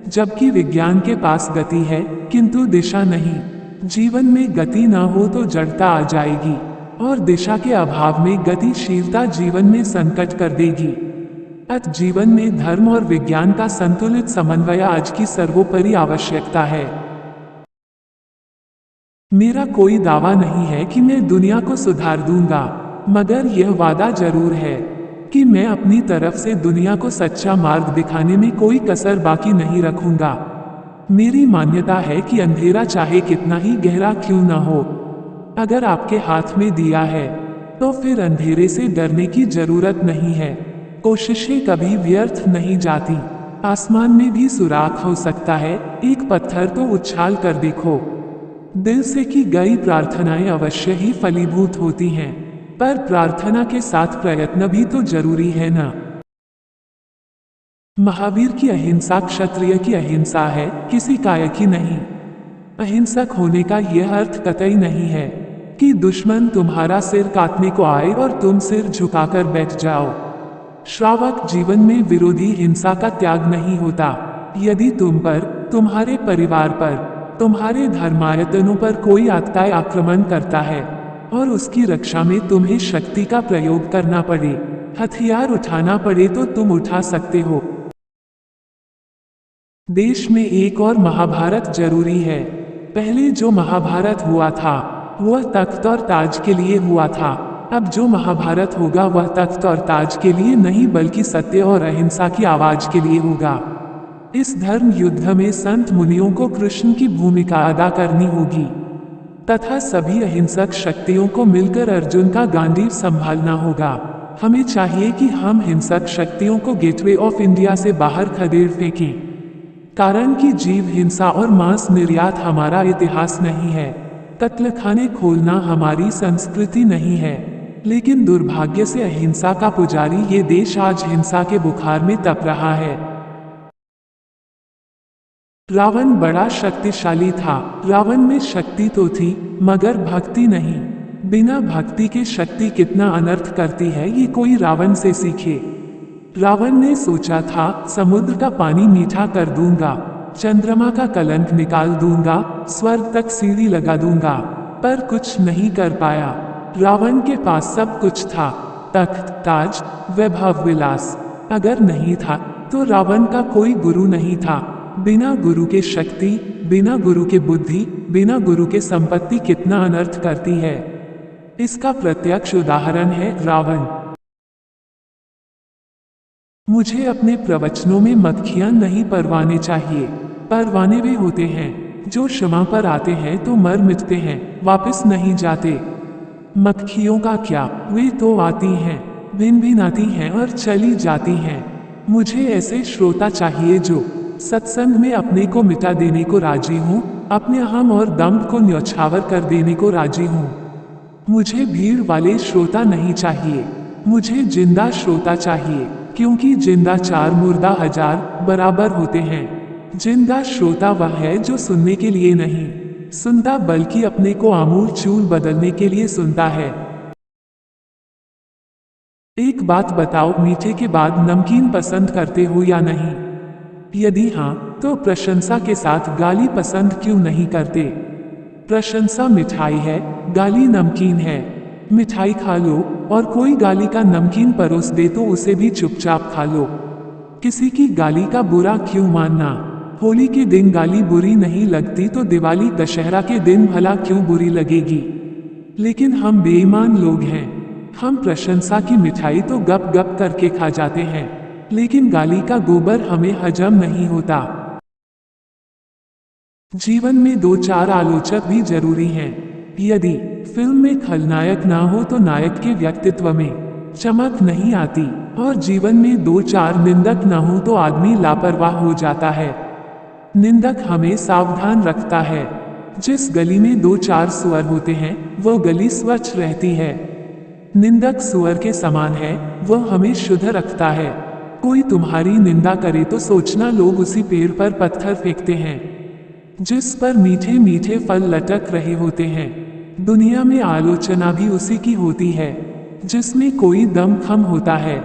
जबकि विज्ञान के पास गति है किंतु दिशा नहीं। जीवन में गति न हो तो जड़ता आ जाएगी, और दिशा के अभाव में गतिशीलता जीवन में संकट कर देगी। अत जीवन में धर्म और विज्ञान का संतुलित समन्वय आज की सर्वोपरि आवश्यकता है। मेरा कोई दावा नहीं है कि मैं दुनिया को सुधार दूंगा, मगर यह वादा जरूर है कि मैं अपनी तरफ से दुनिया को सच्चा मार्ग दिखाने में कोई कसर बाकी नहीं रखूंगा। मेरी मान्यता है कि अंधेरा चाहे कितना ही गहरा क्यों न हो, अगर आपके हाथ में दिया है तो फिर अंधेरे से डरने की जरूरत नहीं है। कोशिशें कभी व्यर्थ नहीं जाती। आसमान में भी सुराख हो सकता है, एक पत्थर तो उछाल कर देखो। दिल से की गई प्रार्थनाएं अवश्य ही फलीभूत होती हैं, पर प्रार्थना के साथ प्रयत्न भी तो जरूरी है ना। महावीर की अहिंसा क्षत्रिय की अहिंसा है, किसी कायक की नहीं। अहिंसक होने का यह अर्थ कतई नहीं है कि दुश्मन तुम्हारा सिर काटने को आए और तुम सिर झुकाकर बैठ जाओ। श्रावक जीवन में विरोधी हिंसा का त्याग नहीं होता। यदि तुम पर, तुम्हारे परिवार पर, तुम्हारे धर्मायतनों पर कोई आतताई आक्रमण करता है और उसकी रक्षा में तुम्हें शक्ति का प्रयोग करना पड़े, हथियार उठाना पड़े, तो तुम उठा सकते हो। देश में एक और महाभारत जरूरी है। पहले जो महाभारत हुआ था वह तख्त और ताज के लिए हुआ था। अब जो महाभारत होगा वह तख्त और ताज के लिए नहीं, बल्कि सत्य और अहिंसा की आवाज के लिए होगा। इस धर्म युद्ध में संत मुनियों को कृष्ण की भूमिका अदा करनी होगी तथा सभी अहिंसक शक्तियों को मिलकर अर्जुन का गांडीव संभालना होगा। हमें चाहिए कि हम हिंसक शक्तियों को गेटवे ऑफ इंडिया से बाहर खदेड़ फेंकें। कारण कि जीव हिंसा और मांस निर्यात हमारा इतिहास नहीं है। कत्लखाने खोलना हमारी संस्कृति नहीं है। लेकिन दुर्भाग्य से अहिंसा का पुजारी ये देश आज हिंसा के बुखार में तप रहा है। रावण बड़ा शक्तिशाली था। रावण में शक्ति तो थी मगर भक्ति नहीं। बिना भक्ति के शक्ति कितना अनर्थ करती है ये कोई रावण से सीखे। रावण ने सोचा था समुद्र का पानी मीठा कर दूंगा, चंद्रमा का कलंक निकाल दूंगा, स्वर्ग तक सीढ़ी लगा दूंगा, पर कुछ नहीं कर पाया। रावण के पास सब कुछ था, तख्त, ताज, वैभव, विलास। अगर नहीं था तो रावण का कोई गुरु नहीं था। बिना गुरु के शक्ति, बिना गुरु के बुद्धि, बिना गुरु के संपत्ति कितना अनर्थ करती है। इसका प्रत्यक्ष उदाहरण है रावण। मुझे अपने प्रवचनों में मक्खियां नहीं परवाने चाहिए। परवाने वे होते हैं जो क्षमा पर आते हैं तो मर मिटते हैं, वापस नहीं जाते। मक्खियों का क्या, वे तो आती हैं, भिन भिन आती हैं और चली जाती हैं। मुझे ऐसे श्रोता चाहिए जो सत्संग में अपने को मिटा देने को राजी हूँ, अपने अहम और दम्भ को न्यौछावर कर देने को राजी हूँ। मुझे भीड़ वाले श्रोता नहीं चाहिए, मुझे जिंदा श्रोता चाहिए, क्योंकि जिंदा 4 मुर्दा 1000 बराबर होते हैं। जिंदा श्रोता वह है जो सुनने के लिए नहीं सुनता बल्कि अपने को आमूल चूल बदलने के लिए सुनता है। एक बात बताओ, मीठे के बाद नमकीन पसंद करते हो या नहीं? यदि हाँ तो प्रशंसा के साथ गाली पसंद क्यों नहीं करते? प्रशंसा मिठाई है, गाली नमकीन है। मिठाई खा लो और कोई गाली का नमकीन परोस दे तो उसे भी चुपचाप खा लो। किसी की गाली का बुरा क्यों मानना? होली के दिन गाली बुरी नहीं लगती तो दिवाली दशहरा के दिन भला क्यों बुरी लगेगी? लेकिन हम बेईमान लोग हैं। हम प्रशंसा की मिठाई तो गप गप करके खा जाते हैं, लेकिन गाली का गोबर हमें हजम नहीं होता। जीवन में 2-4 आलोचक भी जरूरी हैं। यदि फिल्म में खलनायक ना हो तो नायक के व्यक्तित्व में चमक नहीं आती, और जीवन में 2-4 निंदक ना हो तो आदमी लापरवाह हो जाता है। निंदक हमें सावधान रखता है। जिस गली में 2-4 सुअर होते हैं वो गली स्वच्छ रहती है। निंदक सुअर के समान है, वह हमें शुद्ध रखता है। कोई तुम्हारी निंदा करे तो सोचना लोग उसी पेड़ पर पत्थर फेंकते हैं जिस पर मीठे मीठे फल लटक रहे होते हैं। दुनिया में आलोचना भी उसी की होती है जिसमें कोई दम खम होता है।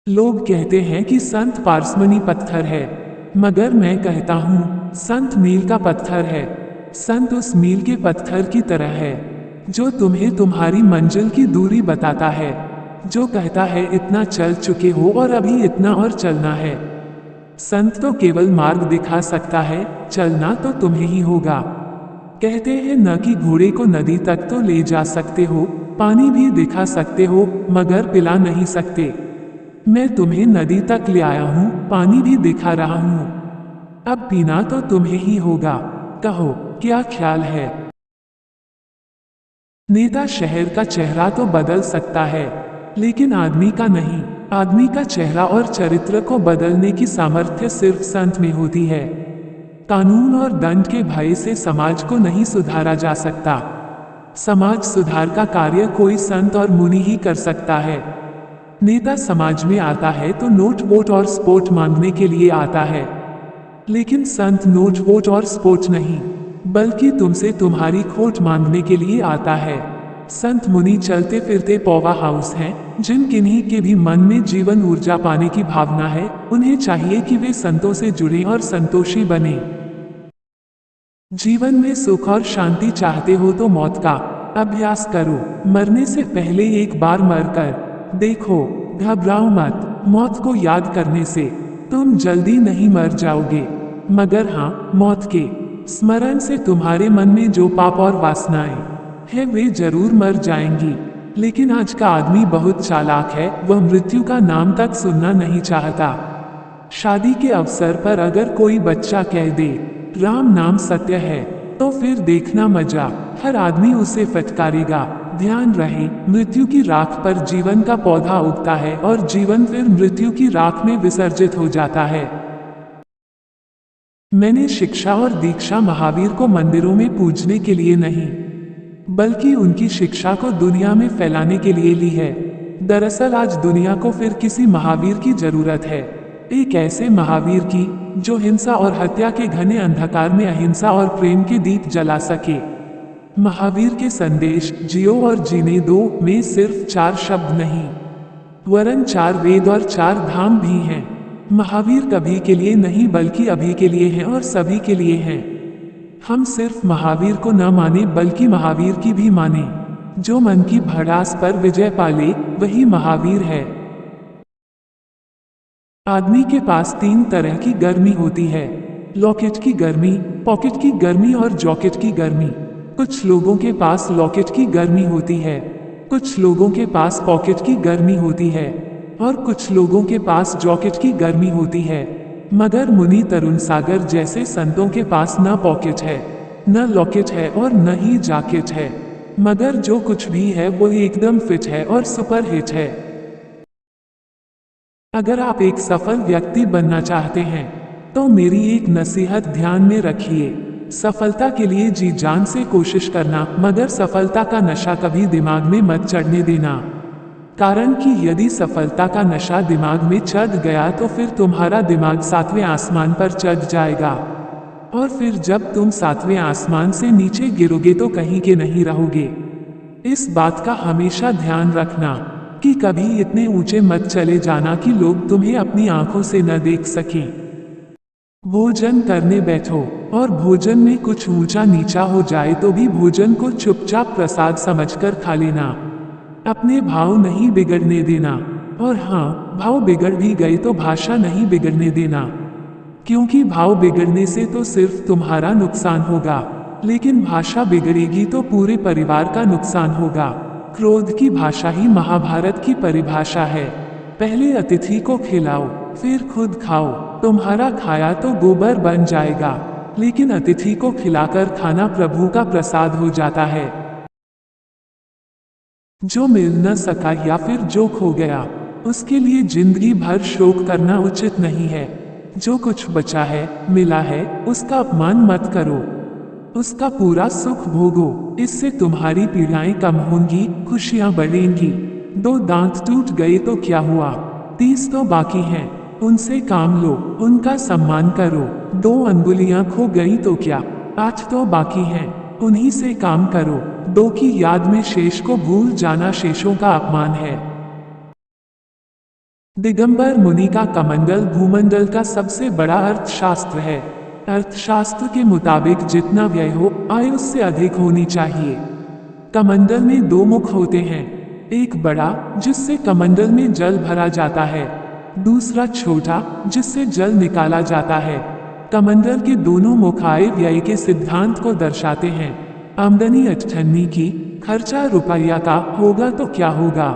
लोग कहते हैं कि संत पारसमनी पत्थर है, मगर मैं कहता हूँ संत मील का पत्थर है। संत उस मील के पत्थर की तरह है जो तुम्हें तुम्हारी मंजिल की दूरी बताता है, जो कहता है इतना चल चुके हो और अभी इतना और चलना है। संत तो केवल मार्ग दिखा सकता है, चलना तो तुम्हें ही होगा। कहते हैं न कि घोड़े को नदी तक तो ले जा सकते हो, पानी भी दिखा सकते हो मगर पिला नहीं सकते। मैं तुम्हें नदी तक ले आया हूँ, पानी भी दिखा रहा हूँ, अब पीना तो तुम्हें ही होगा। कहो क्या ख्याल है? नेता शहर का चेहरा तो बदल सकता है, लेकिन आदमी का नहीं। आदमी का चेहरा और चरित्र को बदलने की सामर्थ्य सिर्फ संत में होती है। कानून और दंड के भय से समाज को नहीं सुधारा जा सकता। समाज सुधार का कार्य कोई संत और मुनि ही कर सकता है। नेता समाज में आता है तो नोट वोट और सपोर्ट मांगने के लिए आता है, लेकिन संत नोट वोट और सपोर्ट नहीं बल्कि तुमसे तुम्हारी खोट मांगने के लिए आता है। संत मुनि चलते फिरते पॉवर हाउस हैं, जिन किन्हीं के भी मन में जीवन ऊर्जा पाने की भावना है, उन्हें चाहिए कि वे संतों से जुड़े और संतोषी बने। जीवन में सुख और शांति चाहते हो तो मौत का अभ्यास करो। मरने से पहले एक बार मरकर देखो, घबराओ मत। मौत को याद करने से तुम जल्दी नहीं मर जाओगे, मगर हाँ, मौत के स्मरण से तुम्हारे मन में जो पाप और वासनाएं है वे जरूर मर जाएंगी। लेकिन आज का आदमी बहुत चालाक है, वह मृत्यु का नाम तक सुनना नहीं चाहता। शादी के अवसर पर अगर कोई बच्चा कह दे राम नाम सत्य है, तो फिर देखना मजा, हर आदमी उसे फटकारेगा। ध्यान रहे, मृत्यु की राख पर जीवन का पौधा उगता है और जीवन फिर मृत्यु की राख में विसर्जित हो जाता है। मैंने शिक्षा और दीक्षा महावीर को मंदिरों में पूजने के लिए नहीं, बल्कि उनकी शिक्षा को दुनिया में फैलाने के लिए ली है। दरअसल आज दुनिया को फिर किसी महावीर की जरूरत है, एक ऐसे महावीर की जो हिंसा और हत्या के घने अंधकार में अहिंसा और प्रेम के दीप जला सके। महावीर के संदेश जियो और जीने दो में सिर्फ 4 शब्द नहीं, वरन 4 वेद और 4 धाम भी हैं। महावीर कभी के लिए नहीं बल्कि अभी के लिए हैं और सभी के लिए हैं। हम सिर्फ महावीर को न माने बल्कि महावीर की भी माने। जो मन की भड़ास पर विजय पाले वही महावीर है। आदमी के पास 3 तरह की गर्मी होती है, लॉकेट की गर्मी, पॉकेट की गर्मी और जॉकेट की गर्मी। कुछ लोगों के पास लॉकेट की गर्मी होती है, कुछ लोगों के पास पॉकेट की गर्मी होती है और कुछ लोगों के पास जॉकेट की गर्मी होती है। मगर मुनि तरुण सागर जैसे संतों के पास न पॉकेट है, न लॉकेट है और न ही जैकेट है, मगर जो कुछ भी है वो एकदम फिट है और सुपर हिट है। अगर आप एक सफल व्यक्ति बनना चाहते हैं तो मेरी एक नसीहत ध्यान में रखिए। सफलता के लिए जी जान से कोशिश करना, मगर सफलता का नशा कभी दिमाग में मत चढ़ने देना। कारण कि यदि सफलता का नशा दिमाग में चढ़ गया तो फिर तुम्हारा दिमाग 7वें आसमान पर चढ़ जाएगा और फिर जब तुम 7वें आसमान से नीचे गिरोगे तो कहीं के नहीं रहोगे। इस बात का हमेशा ध्यान रखना कि कभी इतने ऊंचे मत चले जाना कि लोग तुम्हें अपनी आंखों से न देख सकें। भोजन करने बैठो और भोजन में कुछ ऊंचा नीचा हो जाए तो भी भोजन को चुपचाप प्रसाद समझकर खा लेना। अपने भाव नहीं बिगड़ने देना, और हाँ, भाव बिगड़ भी गए तो भाषा नहीं बिगड़ने देना, क्योंकि भाव बिगड़ने से तो सिर्फ तुम्हारा नुकसान होगा, लेकिन भाषा बिगड़ेगी तो पूरे परिवार का नुकसान होगा। क्रोध की भाषा ही महाभारत की परिभाषा है। पहले अतिथि को खिलाओ फिर खुद खाओ। तुम्हारा खाया तो गोबर बन जाएगा, लेकिन अतिथि को खिलाकर खाना प्रभु का प्रसाद हो जाता है। जो मिल न सका या फिर जो खो गया उसके लिए जिंदगी भर शोक करना उचित नहीं है। जो कुछ बचा है, मिला है, उसका अपमान मत करो, उसका पूरा सुख भोगो। इससे तुम्हारी पीड़ाएं कम होंगी, खुशियां बढ़ेंगी। 2 दांत टूट गए तो क्या हुआ, 30 तो बाकी हैं, उनसे काम लो, उनका सम्मान करो। 2 अंगुलियां खो गई तो क्या, 8 तो बाकी हैं, उन्हीं से काम करो। 2 की याद में शेष को भूल जाना शेषों का अपमान है। दिगंबर मुनि का कमंडल भूमंडल का सबसे बड़ा अर्थशास्त्र है। अर्थशास्त्र के मुताबिक जितना व्यय हो आय उससे अधिक होनी चाहिए। कमंडल में 2 मुख होते हैं, एक बड़ा जिससे कमंडल में जल भरा जाता है, दूसरा छोटा जिससे जल निकाला जाता है। कमंडल के दोनों मुख आय व्यय के सिद्धांत को दर्शाते हैं। आमदनी 98 की, खर्चा रुपया का होगा तो क्या होगा।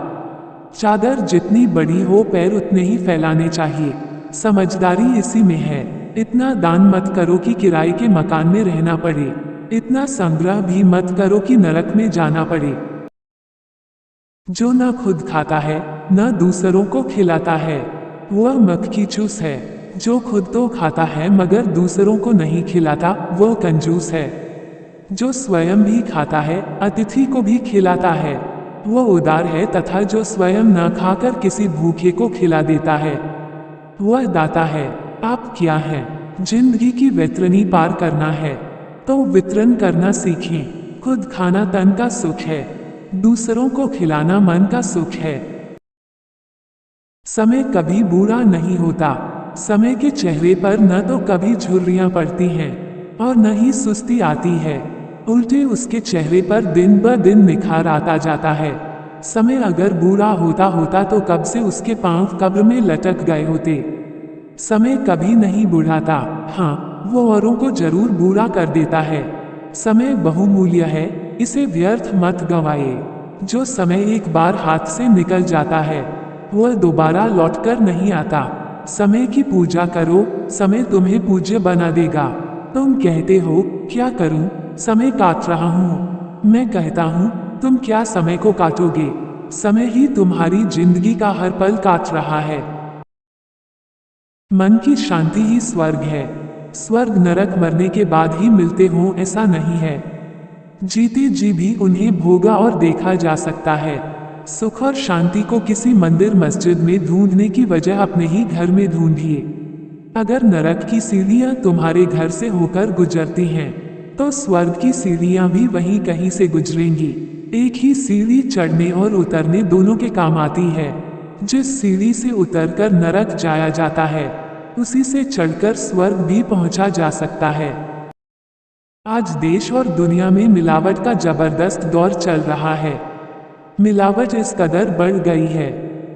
चादर जितनी बड़ी हो पैर उतने ही फैलाने चाहिए। समझदारी इसी में है। इतना दान मत करो कि किराए के मकान में रहना पड़े, इतना संग्रह भी मत करो कि नरक में जाना पड़े। जो न खुद खाता है न दूसरों को खिलाता है वह मक्खी चूस है। जो खुद तो खाता है मगर दूसरों को नहीं खिलाता वह कंजूस है। जो स्वयं भी खाता है अतिथि को भी खिलाता है वह उदार है, तथा जो स्वयं न खाकर किसी भूखे को खिला देता है वह दाता है। आप क्या हैं? जिंदगी की वैतरणी पार करना है तो वितरण करना सीखें। खुद खाना तन का सुख है, दूसरों को खिलाना मन का सुख है। समय कभी बुरा नहीं होता। समय के चेहरे पर न तो कभी झुर्रियां पड़ती हैं और न ही सुस्ती आती है, उल्टे उसके चेहरे पर दिन ब दिन निखार आता जाता है। समय अगर बुरा होता होता तो कब से उसके पांव कब्र में लटक गए होते। समय कभी नहीं बुढ़ाता, हाँ वो औरों को जरूर बुरा कर देता है। समय बहुमूल्य है, इसे व्यर्थ मत गंवाइए। जो समय एक बार हाथ से निकल जाता है वह दोबारा लौटकर नहीं आता। समय की पूजा करो, समय तुम्हें पूज्य बना देगा। तुम कहते हो क्या करूं, समय काट रहा हूं। मैं कहता हूं तुम क्या समय को काटोगे? समय ही तुम्हारी जिंदगी का हर पल काट रहा है। मन की शांति ही स्वर्ग है। स्वर्ग नरक मरने के बाद ही मिलते हों ऐसा नहीं है। जीते जी भी उन्हें भोगा और देखा जा सकता है। सुख और शांति को किसी मंदिर मस्जिद में ढूंढने की वजह अपने ही घर में ढूंढिए। अगर नरक की सीढ़ियां तुम्हारे घर से होकर गुजरती हैं, तो स्वर्ग की सीढ़ियां भी वहीं कहीं से गुजरेंगी। एक ही सीढ़ी चढ़ने और उतरने दोनों के काम आती है। जिस सीढ़ी से उतरकर नरक जाया जाता है, उसी से चढ़कर स्वर्ग भी पहुंचा जा सकता है। आज देश और दुनिया में मिलावट का जबरदस्त दौर चल रहा है। मिलावट इस कदर बढ़ गई है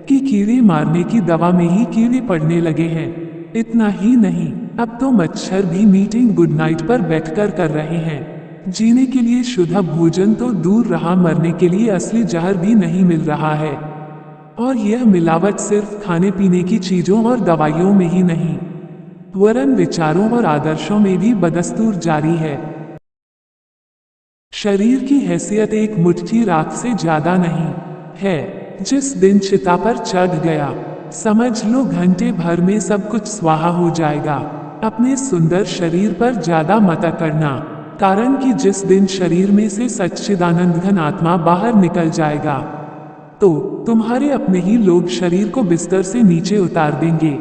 कि कीड़े मारने की दवा में ही कीड़े पड़ने लगे हैं। इतना ही नहीं, अब तो मच्छर भी मीटिंग गुड नाइट पर बैठकर कर रहे हैं। जीने के लिए शुद्ध भोजन तो दूर रहा, मरने के लिए असली जहर भी नहीं मिल रहा है। और यह मिलावट सिर्फ खाने पीने की चीजों और दवाइयों में ही नहीं, वरन विचारों और आदर्शों में भी बदस्तूर जारी है। शरीर की हैसियत एक मुट्ठी राख से ज्यादा नहीं है। जिस दिन चिता पर चढ़ गया, समझ लो घंटे भर में सब कुछ स्वाहा हो जाएगा। अपने सुंदर शरीर पर ज्यादा मत करना, कारण कि जिस दिन शरीर में से सच्चिदानंद घन आत्मा बाहर निकल जाएगा, तो तुम्हारे अपने ही लोग शरीर को बिस्तर से नीचे उतार देंगे,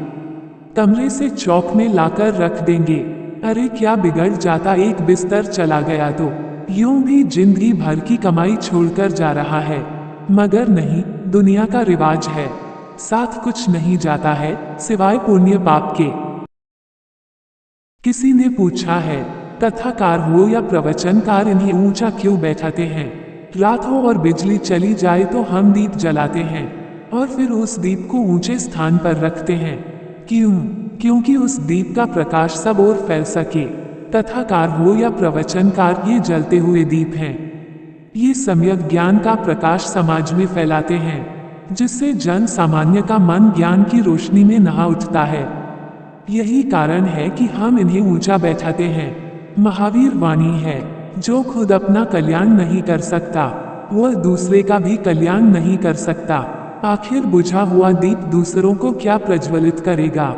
कमरे से चौक में लाकर रख देंगे। अरे क्या बिगड़ जाता एक बिस्तर चला गया तो। यूं भी जिंदगी भर की कमाई छोड़कर जा रहा है, मगर नहीं, दुनिया का रिवाज है, साथ कुछ नहीं जाता है सिवाय पुण्य पाप के। किसी ने पूछा है, कथाकार हो या प्रवचनकार, इन्हें ऊंचा क्यों बैठाते हैं? रात हो और बिजली चली जाए तो हम दीप जलाते हैं और फिर उस दीप को ऊंचे स्थान पर रखते हैं। क्यों? क्योंकि उस दीप का प्रकाश सब ओर फैल सके। कथाकार हो या प्रवचनकार, ये जलते हुए दीप हैं। ये सम्यक ज्ञान का प्रकाश समाज में फैलाते हैं, जिससे जन सामान्य का मन ज्ञान की रोशनी में नहा उठता है। यही कारण है कि हम इन्हें ऊंचा बैठाते हैं। महावीर वाणी है, जो खुद अपना कल्याण नहीं कर सकता, वह दूसरे का भी कल्याण नहीं कर सकता। आखिर बुझा हुआ दीप दूसरों को क्या प्रज्वलित करेगा?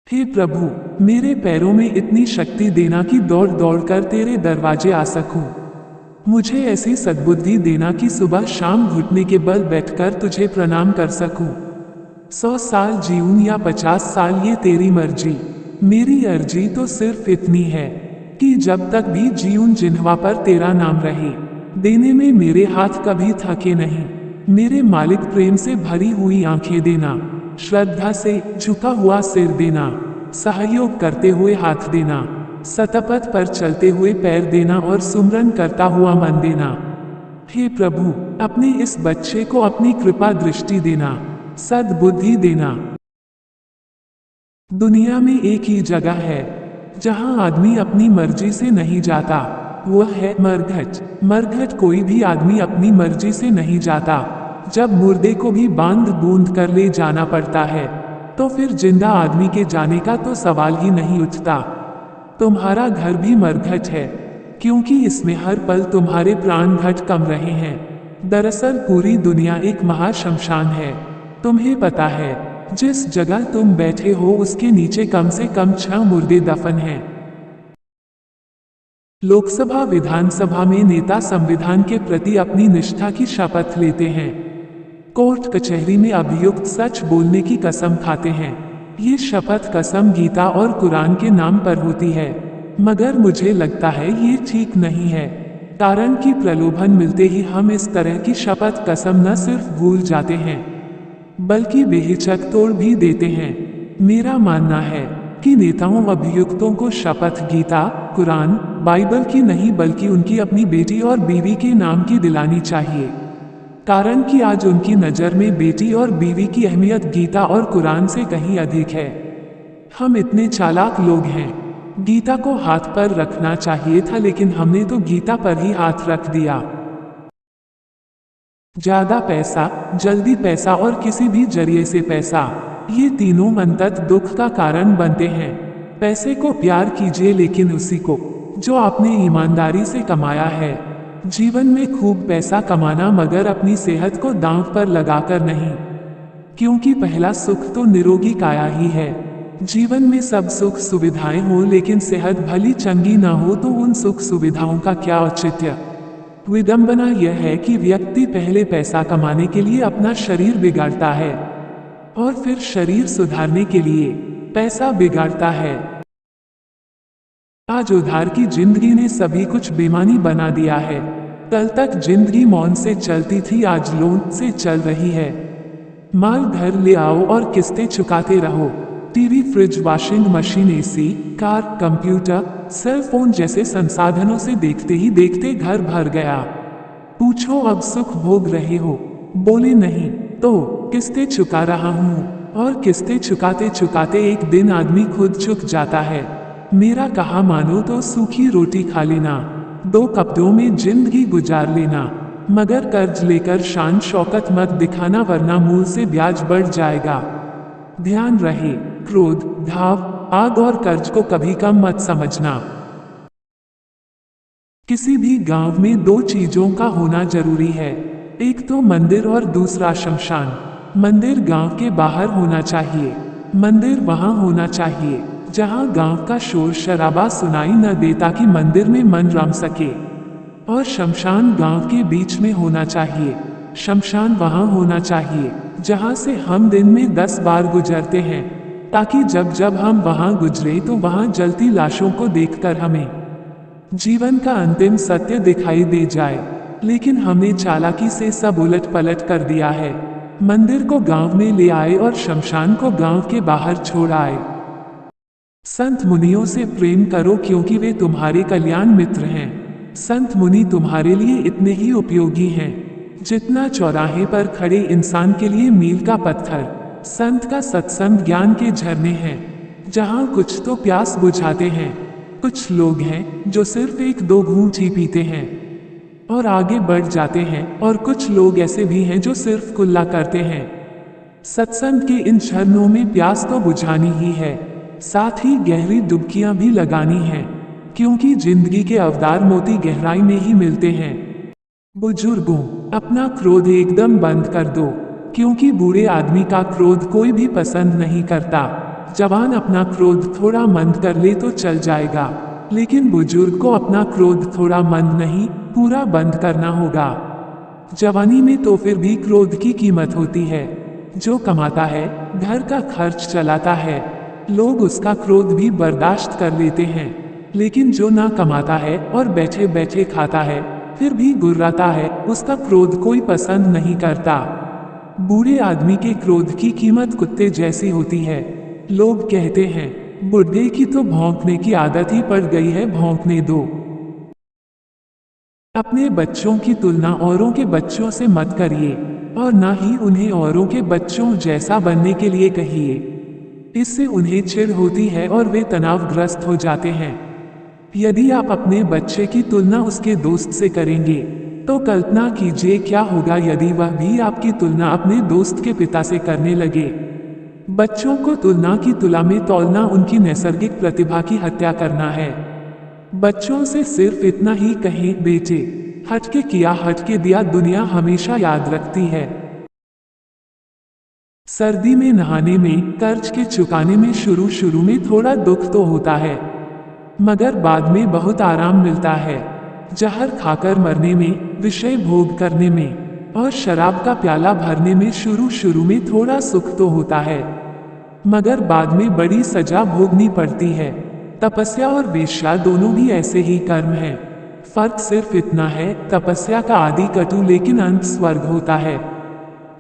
हे प्रभु, मेरे पैरों में इतनी शक्ति देना कि दौड़ दौड़ कर तेरे दरवाजे आ सकूं। मुझे ऐसी सद्बुद्धि देना कि सुबह शाम घुटने के बल बैठकर तुझे प्रणाम कर सकूं। 100 साल जीऊं या 50 साल, ये तेरी मर्जी। मेरी अर्जी तो सिर्फ इतनी है कि जब तक भी जीऊं जिन्हवा पर तेरा नाम रहे, देने में मेरे हाथ कभी थके नहीं। मेरे मालिक, प्रेम से भरी हुई आंखें देना, श्रद्धा से झुका हुआ सिर देना, सहयोग करते हुए हाथ देना, सतपथ पर चलते हुए पैर देना और सुमरन करता हुआ मन देना। हे प्रभु, अपने इस बच्चे को अपनी कृपा दृष्टि देना, सद्बुद्धि देना। दुनिया में एक ही जगह है जहां आदमी अपनी मर्जी से नहीं जाता, वह है मरघट। मरघट कोई भी आदमी अपनी मर्जी से नहीं जाता। जब मुर्दे को भी बांध बूंद कर ले जाना पड़ता है, तो फिर जिंदा आदमी के जाने का तो सवाल ही नहीं उठता। तुम्हारा घर भी मरघट है, क्योंकि इसमें हर पल तुम्हारे प्राण घट कम रहे हैं। दरअसल पूरी दुनिया एक महाशमशान है। तुम्हें पता है, जिस जगह तुम बैठे हो उसके नीचे कम से कम 6 मुर्दे दफन हैं। लोकसभा विधानसभा में नेता संविधान के प्रति अपनी निष्ठा की शपथ लेते हैं। कोर्ट कचहरी में अभियुक्त सच बोलने की कसम खाते हैं। ये शपथ कसम गीता और कुरान के नाम पर होती है, मगर मुझे लगता है ये ठीक नहीं है, कारण कि प्रलोभन मिलते ही हम इस तरह की शपथ कसम न सिर्फ भूल जाते हैं, बल्कि बेहिचक तोड़ भी देते हैं। मेरा मानना है कि नेताओं अभियुक्तों को शपथ गीता, कुरान, बाइबल की नहीं बल्कि उनकी अपनी बेटी और बीवी के नाम की दिलानी चाहिए, कारण कि आज उनकी नज़र में बेटी और बीवी की अहमियत गीता और कुरान से कहीं अधिक है। हम इतने चालाक लोग हैं, गीता को हाथ पर रखना चाहिए था, लेकिन हमने तो गीता पर ही हाथ रख दिया। ज्यादा पैसा, जल्दी पैसा और किसी भी जरिए से पैसा, ये तीनों अंततः दुख का कारण बनते हैं। पैसे को प्यार कीजिए, लेकिन उसी को जो आपने ईमानदारी से कमाया है। जीवन में खूब पैसा कमाना, मगर अपनी सेहत को दांव पर लगाकर नहीं, क्योंकि पहला सुख तो निरोगी काया ही है। जीवन में सब सुख सुविधाएं हो, लेकिन सेहत भली चंगी ना हो तो उन सुख सुविधाओं का क्या औचित्य। विडंबना यह है कि व्यक्ति पहले पैसा कमाने के लिए अपना शरीर बिगाड़ता है और फिर शरीर सुधारने के लिए पैसा बिगाड़ता है। आज उधार की जिंदगी ने सभी कुछ बेईमानी बना दिया है। कल तक जिंदगी मौन से चलती थी, आज लोन से चल रही है। माल घर ले आओ और किस्तें चुकाते रहो। TV, fridge, washing machine, AC, car, computer, cell phone जैसे संसाधनों से देखते ही देखते घर भर गया। पूछो अब सुख भोग रहे हो? बोले नहीं। तो किस्तें चुका रहा हूँ, और किस्तें चुकाते चुकाते एक दिन आदमी खुद चुक जाता है। मेरा कहा मानो तो सूखी रोटी खा लेना, 2 कपड़ों में जिंदगी गुजार लेना, मगर कर्ज लेकर शान शौकत मत दिखाना, वरना मूल से ब्याज बढ़ जाएगा। ध्यान रहे, क्रोध, घाव, आग और कर्ज को कभी कम मत समझना। किसी भी गांव में 2 चीजों का होना जरूरी है, एक तो मंदिर और दूसरा शमशान। मंदिर गांव के बाहर होना चाहिए। मंदिर वहां होना चाहिए जहां गांव का शोर शराबा सुनाई न दे, ताकि मंदिर में मन रम सके। और शमशान गांव के बीच में होना चाहिए। शमशान वहां होना चाहिए जहां से हम दिन में 10 बार गुजरते हैं, ताकि जब जब हम वहां गुजरे तो वहां जलती लाशों को देखकर हमें जीवन का अंतिम सत्य दिखाई दे जाए। लेकिन हमने चालाकी से सब उलट पलट कर दिया है। मंदिर को गांव में ले आए और शमशान को गांव के बाहर छोड़ आए। संत मुनियों से प्रेम करो, क्योंकि वे तुम्हारे कल्याण मित्र हैं। संत मुनि तुम्हारे लिए इतने ही उपयोगी हैं जितना चौराहे पर खड़े इंसान के लिए मील का पत्थर। संत का सत्संग ज्ञान के झरने हैं, जहां कुछ तो प्यास बुझाते हैं। कुछ लोग हैं जो सिर्फ 1-2 घूंट ही पीते हैं और आगे बढ़ जाते हैं, और कुछ लोग ऐसे भी हैं जो सिर्फ कुल्ला करते हैं। सत्संग के इन झरनों में प्यास तो बुझानी ही है, साथ ही गहरी डुबकियां भी लगानी हैं, क्योंकि जिंदगी के अवतार मोती गहराई में ही मिलते हैं। बुजुर्गों, अपना क्रोध एकदम बंद कर दो, क्योंकि बूढ़े आदमी का क्रोध कोई भी पसंद नहीं करता। जवान अपना क्रोध थोड़ा मंद कर ले तो चल जाएगा, लेकिन बुजुर्ग को अपना क्रोध थोड़ा मंद नहीं, पूरा बंद करना होगा। जवानी में तो फिर भी क्रोध की कीमत होती है। जो कमाता है, घर का खर्च चलाता है, लोग उसका क्रोध भी बर्दाश्त कर लेते हैं। लेकिन जो ना कमाता है और बैठे बैठे खाता है, फिर भी गुर्राता है, उसका क्रोध कोई पसंद नहीं करता। बूढ़े आदमी के क्रोध की कीमत कुत्ते जैसी होती है। लोग कहते हैं, बुढ़े की तो भौंकने की आदत ही पड़ गई है, भौंकने दो। अपने बच्चों की तुलना औरों के बच्चों से मत करिए, और ना ही उन्हें औरों के बच्चों जैसा बनने के लिए कहिए। इससे उन्हें चिढ़ होती है और वे तनावग्रस्त हो जाते हैं। यदि आप अपने बच्चे की तुलना उसके दोस्त से करेंगे, तो कल्पना कीजिए क्या होगा यदि वह भी आपकी तुलना अपने दोस्त के पिता से करने लगे। बच्चों को तुलना की तुला में तौलना उनकी नैसर्गिक प्रतिभा की हत्या करना है। बच्चों से सिर्फ इतना ही कहें, बेटे, हटके किया हटके दिया, दुनिया हमेशा याद रखती है। सर्दी में नहाने में, कर्ज के चुकाने में शुरू में थोड़ा दुख तो होता है, मगर बाद में बहुत आराम मिलता है। जहर खाकर मरने में, विषय भोग करने में और शराब का प्याला भरने में शुरू में थोड़ा सुख तो होता है, मगर बाद में बड़ी सजा भोगनी पड़ती है। तपस्या और वेश्या दोनों भी ऐसे ही कर्म हैं। फर्क सिर्फ इतना है, तपस्या का आदि कटु लेकिन अंत स्वर्ग होता है,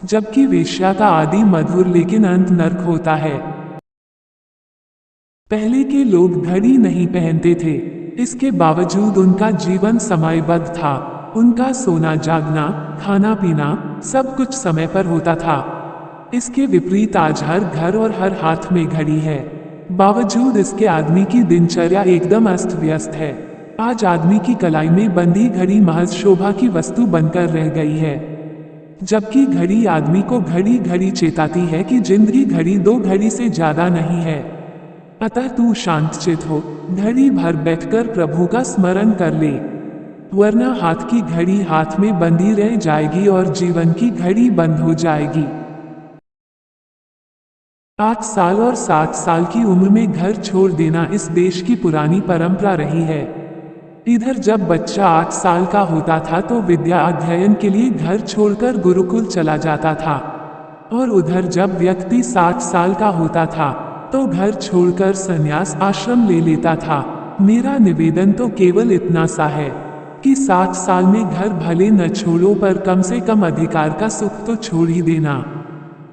जबकि वेश्या का आदि मधुर लेकिन अंत नरक होता है। पहले के लोग घड़ी नहीं पहनते थे, इसके बावजूद उनका जीवन समयबद्ध था। उनका सोना जागना, खाना पीना सब कुछ समय पर होता था। इसके विपरीत आज हर घर और हर हाथ में घड़ी है, बावजूद इसके आदमी की दिनचर्या एकदम अस्त व्यस्त है। आज आदमी की कलाई में बंधी घड़ी महज शोभा की वस्तु बनकर रह गई है, जबकि घड़ी आदमी को घड़ी घड़ी चेताती है कि जिंदगी घड़ी 2 घड़ी से ज्यादा नहीं है। अतः तू शांतचित हो, घड़ी भर बैठकर प्रभु का स्मरण कर ले। वरना हाथ की घड़ी हाथ में बंधी रह जाएगी और जीवन की घड़ी बंद हो जाएगी। 8 साल और 7 साल की उम्र में घर छोड़ देना इस देश की पुरानी परंपरा रही है। इधर जब बच्चा 8 साल का होता था तो विद्या अध्ययन के लिए घर छोड़कर गुरुकुल चला जाता था, और उधर जब व्यक्ति 60 साल का होता था तो घर छोड़कर संन्यास आश्रम ले लेता था। मेरा निवेदन तो केवल इतना सा है कि 60 साल में घर भले न छोड़ो पर कम से कम अधिकार का सुख तो छोड़ ही देना।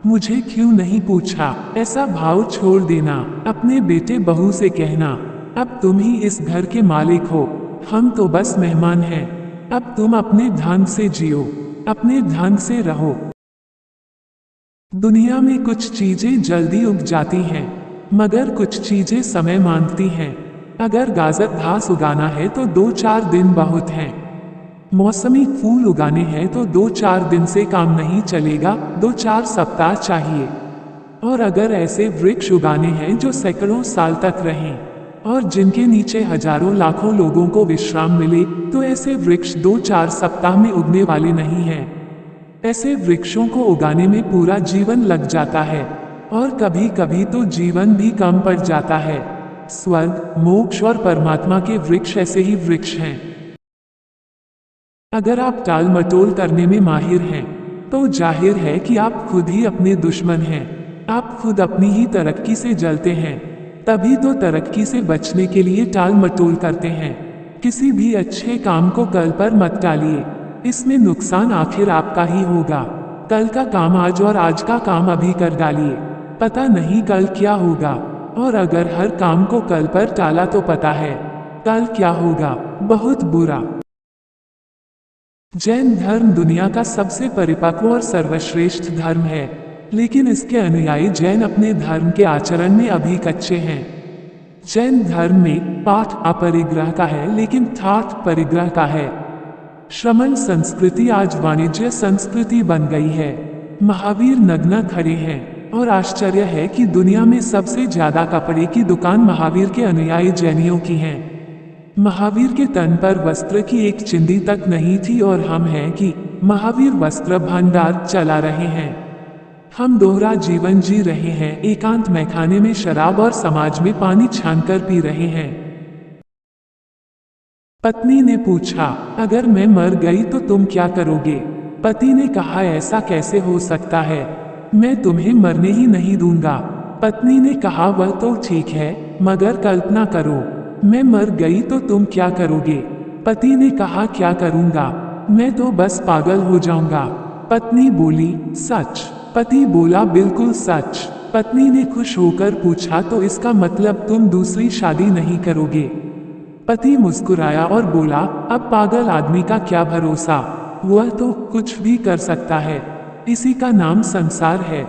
मुझे क्यों नहीं पूछा, ऐसा भाव छोड़ देना। अपने बेटे बहू से कहना, अब तुम ही इस घर के मालिक हो, हम तो बस मेहमान हैं। अब तुम अपने ढंग से जियो, अपने ढंग से रहो। दुनिया में कुछ चीजें जल्दी उग जाती हैं, मगर कुछ चीजें समय मांगती हैं। अगर गाजर घास उगाना है तो 2-4 दिन बहुत हैं। मौसमी फूल उगाने हैं तो 2-4 दिन से काम नहीं चलेगा, 2-4 सप्ताह चाहिए। और अगर ऐसे वृक्ष उगाने हैं जो सैकड़ों साल तक रहें और जिनके नीचे हजारों लाखों लोगों को विश्राम मिले, तो ऐसे वृक्ष 2-4 सप्ताह में उगने वाले नहीं हैं। ऐसे वृक्षों को उगाने में पूरा जीवन लग जाता है, और कभी कभी तो जीवन भी कम पड़ जाता है। स्वर्ग, मोक्ष और परमात्मा के वृक्ष ऐसे ही वृक्ष हैं। अगर आप टाल मटोल करने में माहिर हैं, तो जाहिर है कि आप खुद ही अपने दुश्मन हैं। आप खुद अपनी ही तरक्की से जलते हैं, तभी तो तरक्की से बचने के लिए टाल मटोल करते हैं। किसी भी अच्छे काम को कल पर मत टालिए, इसमें नुकसान आखिर आपका ही होगा। कल का काम आज और आज का काम अभी कर डालिए, पता नहीं कल क्या होगा। और अगर हर काम को कल पर टाला तो पता है कल क्या होगा, बहुत बुरा। जैन धर्म दुनिया का सबसे परिपक्व और सर्वश्रेष्ठ धर्म है, लेकिन इसके अनुयायी जैन अपने धर्म के आचरण में अभी कच्चे हैं। जैन धर्म में पाठ अपरिग्रह का है, लेकिन ठाठ परिग्रह का है। श्रमण संस्कृति आज वाणिज्य संस्कृति बन गई है। महावीर नग्न खड़े हैं, और आश्चर्य है कि दुनिया में सबसे ज्यादा कपड़े की दुकान महावीर के अनुयायी जैनियों की हैं। महावीर के तन पर वस्त्र की एक चिंदी तक नहीं थी, और हम हैं कि महावीर वस्त्र भंडार चला रहे हैं। हम दोहरा जीवन जी रहे हैं, एकांत मैखाने में शराब और समाज में पानी छानकर पी रहे हैं। पत्नी ने पूछा, अगर मैं मर गई तो तुम क्या करोगे? पति ने कहा, ऐसा कैसे हो सकता है, मैं तुम्हें मरने ही नहीं दूंगा। पत्नी ने कहा, वह तो ठीक है, मगर कल्पना करो मैं मर गई तो तुम क्या करोगे? पति ने कहा, क्या करूंगा, मैं तो बस पागल हो जाऊंगा। पत्नी बोली, सच? पति बोला, बिल्कुल सच। पत्नी ने खुश होकर पूछा, तो इसका मतलब तुम दूसरी शादी नहीं करोगे? पति मुस्कुराया और बोला, अब पागल आदमी का क्या भरोसा, वह तो कुछ भी कर सकता है, इसी का नाम संसार है।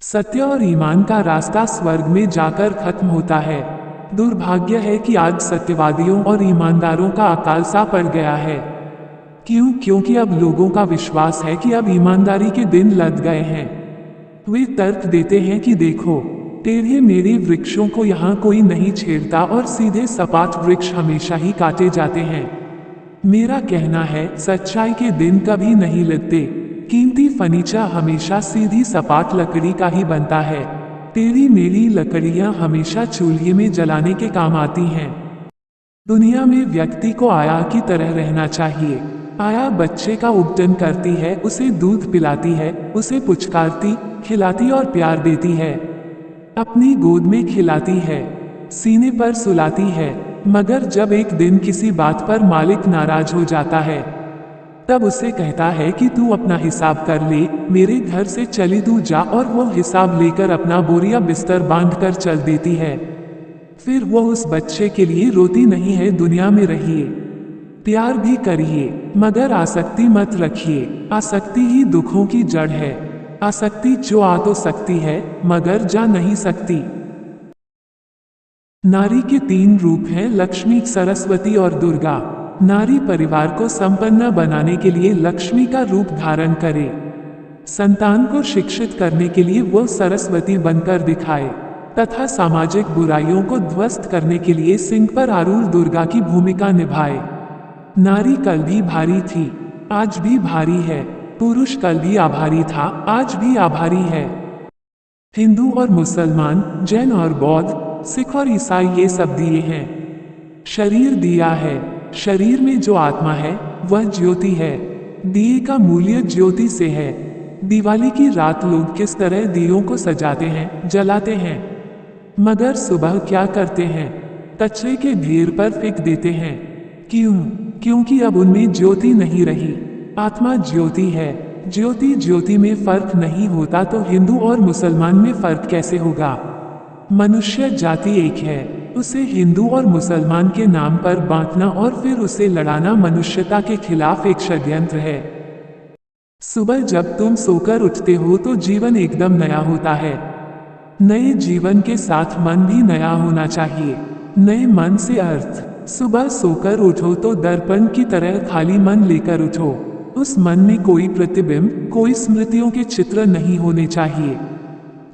सत्य और ईमान का रास्ता स्वर्ग में जाकर खत्म होता है। दुर्भाग्य है कि आज सत्यवादियों और ईमानदारों का अकाल सा पड़ गया है। क्यों? क्योंकि अब लोगों का विश्वास है कि अब ईमानदारी के दिन लग गए हैं। वे तर्क देते हैं कि देखो, टेढ़े मेढ़े वृक्षों को यहाँ कोई नहीं छेड़ता और सीधे सपाट वृक्ष हमेशा ही काटे जाते हैं। मेरा कहना है, सच्चाई के दिन कभी नहीं लगते। कीमती फर्नीचर हमेशा सीधी सपाट लकड़ी का ही बनता है। टेढ़ी मेढ़ी लकड़ियां हमेशा चूल्हे में जलाने के काम आती हैं। दुनिया में व्यक्ति को आया की तरह रहना चाहिए। आया बच्चे का उपटन करती है, उसे दूध पिलाती है, उसे पुचकारती, खिलाती और प्यार देती है, अपनी गोद में खिलाती है, सीने पर सुलाती है। मगर जब एक दिन किसी बात पर मालिक नाराज हो जाता है, तब उसे कहता है कि तू अपना हिसाब कर ले, मेरे घर से चली तू जा, और वो हिसाब लेकर अपना बोरिया बिस्तर बांधकर चल देती है। फिर वो उस बच्चे के लिए रोती नहीं है, दुनिया में रहिए, प्यार भी करिए, मगर आसक्ति मत रखिए। आसक्ति ही दुखों की जड़ है। आसक्ति जो आ तो सकती है, मगर जा नहीं सकती। नारी के 3 रूप हैं, लक्ष्मी, सरस्वती और दुर्गा। नारी परिवार को संपन्न बनाने के लिए लक्ष्मी का रूप धारण करे, संतान को शिक्षित करने के लिए वो सरस्वती बनकर दिखाए, तथा सामाजिक बुराइयों को ध्वस्त करने के लिए सिंह पर आरूढ़ दुर्गा की भूमिका निभाए। नारी कल भी भारी थी, आज भी भारी है। पुरुष कल भी आभारी था, आज भी आभारी है। हिंदू और मुसलमान, जैन और बौद्ध, सिख और ईसाई ये सब दिए हैं। शरीर दिया है। शरीर में जो आत्मा है वह ज्योति है। दिए का मूल्य ज्योति से है। दिवाली की रात लोग किस तरह दियों को सजाते हैं, जलाते हैं, मगर सुबह क्या करते हैं? कचरे के ढेर पर फेंक देते हैं। क्यों? क्योंकि अब उनमें ज्योति नहीं रही। आत्मा ज्योति है। ज्योति ज्योति में फर्क नहीं होता तो हिंदू और मुसलमान में फर्क कैसे होगा? मनुष्य जाति एक है, उसे हिंदू और मुसलमान के नाम पर बांटना और फिर उसे लड़ाना मनुष्यता के खिलाफ एक षड्यंत्र है। सुबह जब तुम सोकर उठते हो तो जीवन एकदम नया होता है। नए जीवन के साथ मन भी नया होना चाहिए। नए मन से अर्थ, सुबह सोकर उठो तो दर्पण की तरह खाली मन लेकर उठो। उस मन में कोई प्रतिबिंब, कोई स्मृतियों के चित्र नहीं होने चाहिए।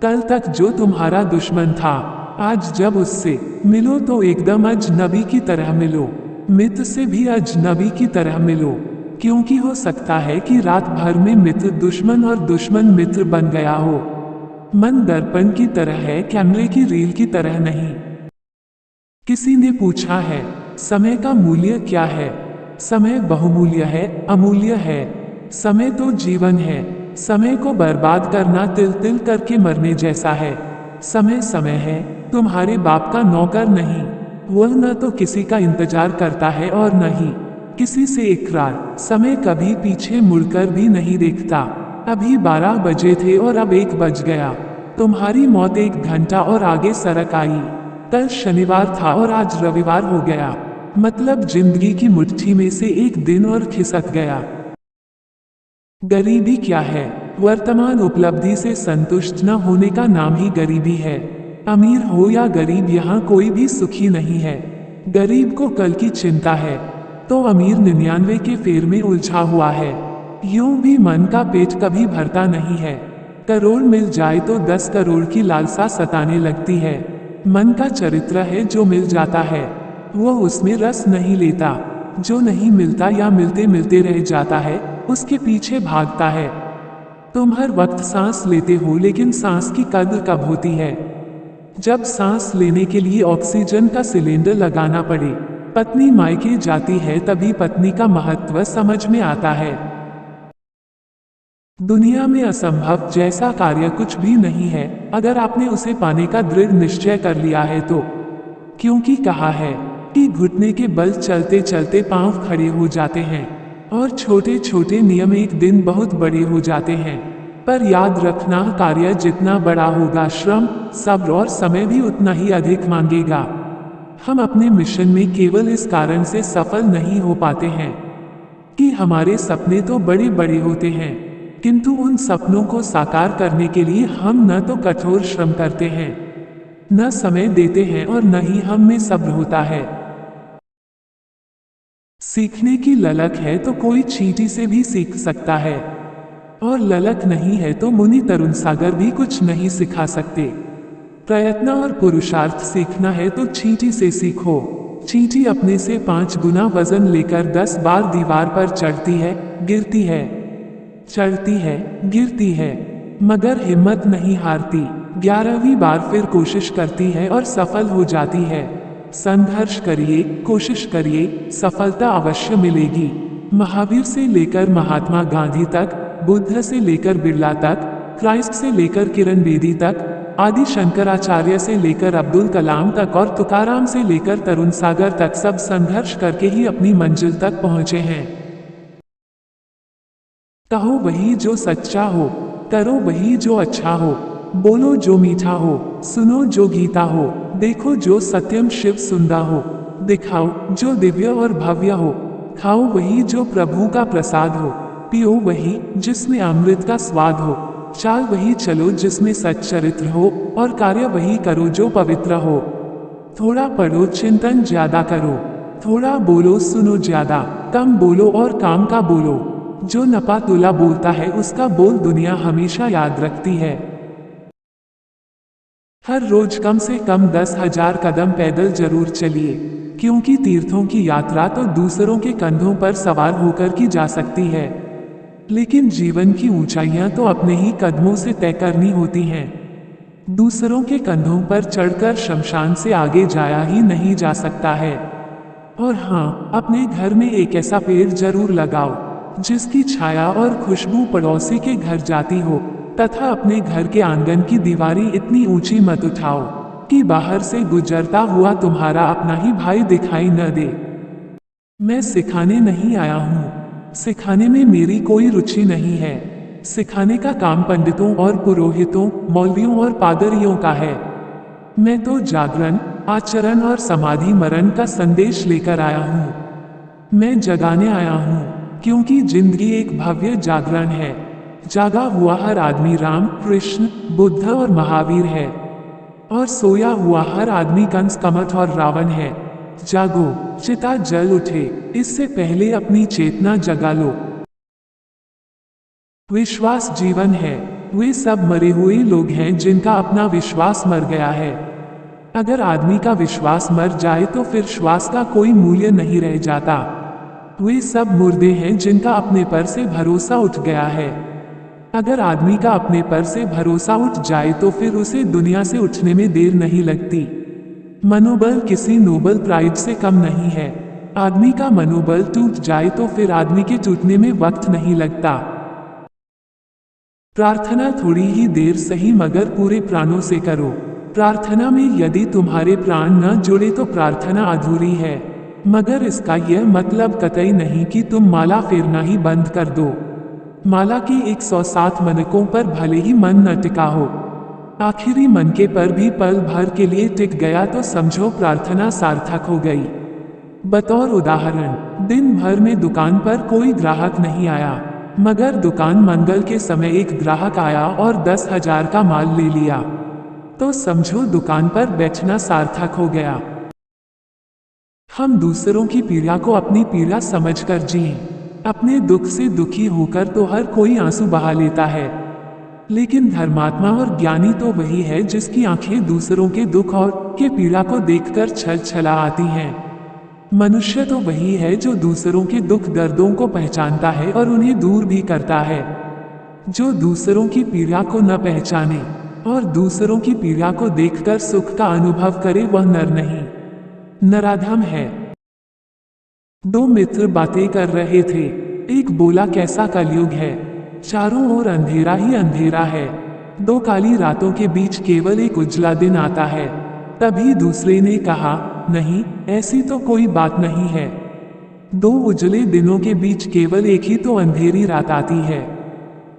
कल तक जो तुम्हारा दुश्मन था, आज जब उससे मिलो तो एकदम अजनबी की तरह मिलो। मित्र से भी अजनबी की तरह मिलो, क्योंकि हो सकता है कि रात भर में मित्र दुश्मन और दुश्मन मित्र बन गया हो। मन दर्पण की तरह है, कैमरे की रील की तरह नहीं। किसी ने पूछा है, समय का मूल्य क्या है? समय बहुमूल्य है, अमूल्य है। समय तो जीवन है। समय को बर्बाद करना तिल तिल करके मरने जैसा है। समय समय है, तुम्हारे बाप का नौकर नहीं। वह न तो किसी का इंतजार करता है और न ही किसी से इकरार। समय कभी पीछे मुड़कर भी नहीं देखता। अभी 12 बजे थे और अब 1 बज गया। तुम्हारी मौत 1 घंटा और आगे सरक आई। कल शनिवार था और आज रविवार हो गया। मतलब जिंदगी की मुट्ठी में से एक दिन और खिसक गया। गरीबी क्या है? वर्तमान उपलब्धि से संतुष्ट न होने का नाम ही गरीबी है। अमीर हो या गरीब, यहाँ कोई भी सुखी नहीं है। गरीब को कल की चिंता है तो अमीर 99 के फेर में उलझा हुआ है। यूं भी मन का पेट कभी भरता नहीं है। करोड़ मिल जाए तो 10 करोड़ की लालसा सताने लगती है। मन का चरित्र है, जो मिल जाता है वो उसमें रस नहीं लेता। जो नहीं मिलता या मिलते मिलते रह जाता है, उसके पीछे भागता है। तुम हर वक्त सांस लेते हो, लेकिन सांस की कद्र कब होती है? जब सांस लेने के लिए ऑक्सीजन का सिलेंडर लगाना पड़े। पत्नी मायके जाती है तभी पत्नी का महत्व समझ में आता है। दुनिया में असंभव जैसा कार्य कुछ भी नहीं है, अगर आपने उसे पाने का दृढ़ निश्चय कर लिया है तो। क्योंकि कहा है कि घुटने के बल चलते चलते पांव खड़े हो जाते हैं और छोटे छोटे नियम एक दिन बहुत बड़े हो जाते हैं। पर याद रखना, कार्य जितना बड़ा होगा, श्रम, सब्र और समय भी उतना ही अधिक मांगेगा। हम अपने मिशन में केवल इस कारण से सफल नहीं हो पाते हैं कि हमारे सपने तो बड़े बड़े होते हैं, किंतु उन सपनों को साकार करने के लिए हम न तो कठोर श्रम करते हैं, न समय देते हैं और न ही हम में सब्र होता है। सीखने की ललक है तो कोई चींटी से भी सीख सकता है, और ललक नहीं है तो मुनि तरुण सागर भी कुछ नहीं सिखा सकते। प्रयत्न और पुरुषार्थ सीखना है तो चींटी से सीखो। चींटी अपने से 5 गुना वजन लेकर 10 बार दीवार पर चढ़ती है, गिरती है, चढ़ती है, गिरती है, मगर हिम्मत नहीं हारती। 11वीं बार फिर कोशिश करती है और सफल हो जाती है। संघर्ष करिए, कोशिश करिए, सफलता अवश्य मिलेगी। महावीर से लेकर महात्मा गांधी तक, बुद्ध से लेकर बिरला तक, क्राइस्ट से लेकर किरण बेदी तक, आदि शंकराचार्य से लेकर अब्दुल कलाम तक और तुकाराम से लेकर तरुण सागर तक सब संघर्ष करके ही अपनी मंजिल तक पहुंचे हैं। कहो वही जो सच्चा हो, करो वही जो अच्छा हो, बोलो जो मीठा हो, सुनो जो गीता हो, देखो जो सत्यम शिव सुंदर हो, दिखाओ जो दिव्य और भव्य हो, खाओ वही जो प्रभु का प्रसाद हो, पियो वही जिसमें अमृत का स्वाद हो, चाल वही चलो जिसमें सच्चरित्र हो, और कार्य वही करो जो पवित्र हो। थोड़ा पढ़ो, चिंतन ज्यादा करो, थोड़ा बोलो, सुनो ज्यादा, कम बोलो और काम का बोलो। जो नपा तुला बोलता है उसका बोल दुनिया हमेशा याद रखती है। हर रोज कम से कम 10,000 कदम पैदल जरूर चलिए, क्योंकि तीर्थों की यात्रा तो दूसरों के कंधों पर सवार होकर की जा सकती है, लेकिन जीवन की ऊंचाइयां तो अपने ही कदमों से तय करनी होती हैं। दूसरों के कंधों पर चढ़कर शमशान से आगे जाया ही नहीं जा सकता है। और हाँ, अपने घर में एक ऐसा पेड़ जरूर लगाओ जिसकी छाया और खुशबू पड़ोसी के घर जाती हो, तथा अपने घर के आंगन की दीवारी इतनी ऊंची मत उठाओ कि बाहर से गुजरता हुआ तुम्हारा अपना ही भाई दिखाई न दे। मैं सिखाने नहीं आया हूँ, सिखाने में मेरी कोई रुचि नहीं है। सिखाने का काम पंडितों और पुरोहितों, मौलवियों और पादरियों का है। मैं तो जागरण, आचरण और समाधि मरण का संदेश लेकर आया हूँ। मैं जगाने आया हूँ, क्योंकि जिंदगी एक भव्य जागरण है। जागा हुआ हर आदमी राम, कृष्ण, बुद्ध और महावीर है, और सोया हुआ हर आदमी कंस, कमठ और रावण है। जागो, चिता जल उठे, इससे पहले अपनी चेतना जगा लो। विश्वास जीवन है। वे सब मरे हुए लोग हैं जिनका अपना विश्वास मर गया है। अगर आदमी का विश्वास मर जाए तो फिर श्वास का कोई मूल्य नहीं रह जाता। वे सब मुर्दे हैं जिनका अपने पर से भरोसा उठ गया है। अगर आदमी का अपने पर से भरोसा उठ जाए तो फिर उसे दुनिया से उठने में देर नहीं लगती। मनोबल किसी नोबल प्राइज से कम नहीं है। आदमी का मनोबल टूट जाए तो फिर आदमी के टूटने में वक्त नहीं लगता। प्रार्थना थोड़ी ही देर सही मगर पूरे प्राणों से करो। प्रार्थना में यदि तुम्हारे प्राण न जुड़े तो प्रार्थना अधूरी है। मगर इसका यह मतलब कतई नहीं कि तुम माला फेरना ही बंद कर दो। माला के 107 मनकों पर भले ही मन न टिका हो, आखिरी मनके पर भी पल भर के लिए टिक गया तो समझो प्रार्थना सार्थक हो गई। बतौर उदाहरण, दिन भर में दुकान पर कोई ग्राहक नहीं आया, मगर दुकान मंगल के समय एक ग्राहक आया और 10,000 का माल ले लिया, तो समझो दुकान पर बैठना सार्थक हो गया। हम दूसरों की पीड़ा को अपनी पीड़ा समझकर जिएं। अपने दुख से दुखी होकर तो हर कोई आंसू बहा लेता है, लेकिन धर्मात्मा और ज्ञानी तो वही है जिसकी आंखें दूसरों के दुख और के पीड़ा को देखकर छल छला आती हैं। मनुष्य तो वही है जो दूसरों के दुख दर्दों को पहचानता है और उन्हें दूर भी करता है। जो दूसरों की पीड़ा को न पहचाने और दूसरों की पीड़ा को देखकर सुख का अनुभव करे वह नर नहीं, नराधम है। दो मित्र बातें कर रहे थे। एक बोला, कैसा कलयुग है, चारों ओर अंधेरा ही अंधेरा है। दो काली रातों के बीच केवल एक उजला दिन आता है। तभी दूसरे ने कहा, नहीं, ऐसी तो कोई बात नहीं है। दो उजले दिनों के बीच केवल एक ही तो अंधेरी रात आती है।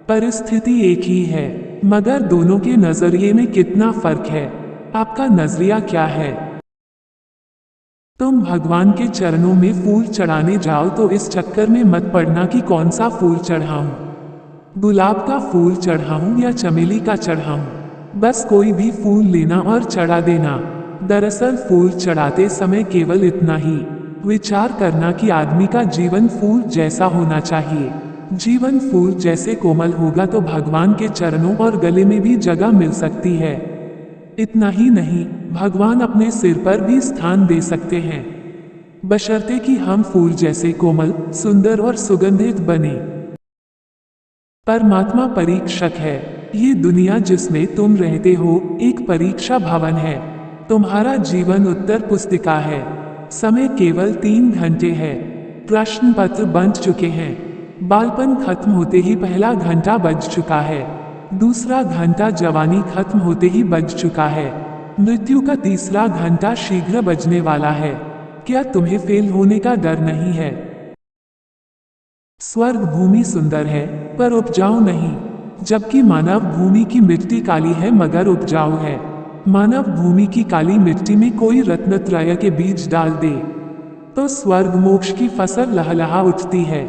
परिस्थिति एक ही है, मगर दोनों के नजरिए में कितना फर्क है। आपका नजरिया क्या है? तुम भगवान के चरणों में फूल चढ़ाने जाओ तो इस चक्कर में मत पड़ना कि कौन सा फूल चढ़ाऊं, गुलाब का फूल चढ़ाऊं या चमेली का चढ़ाऊं। बस कोई भी फूल लेना और चढ़ा देना। दरअसल फूल चढ़ाते समय केवल इतना ही विचार करना कि आदमी का जीवन फूल जैसा होना चाहिए। जीवन फूल जैसे कोमल होगा तो भगवान के चरणों और गले में भी जगह मिल सकती है। इतना ही नहीं, भगवान अपने सिर पर भी स्थान दे सकते हैं, बशर्ते कि हम फूल जैसे कोमल, सुंदर और सुगंधित बने। परमात्मा परीक्षक है। ये दुनिया जिसमें तुम रहते हो एक परीक्षा भवन है। तुम्हारा जीवन उत्तर पुस्तिका है। समय केवल 3 घंटे है। प्रश्न पत्र बन चुके हैं। बालपन खत्म होते ही पहला घंटा बज चुका है। दूसरा घंटा जवानी खत्म होते ही बज चुका है। मृत्यु का तीसरा घंटा शीघ्र बजने वाला है। क्या तुम्हें फेल होने का डर नहीं है? स्वर्ग भूमि सुंदर है पर उपजाऊ नहीं, जबकि मानव भूमि की मिट्टी काली है मगर उपजाऊ है। मानव भूमि की काली मिट्टी में कोई रत्नत्रय के बीज डाल दे तो स्वर्ग मोक्ष की फसल लहलहा उठती है।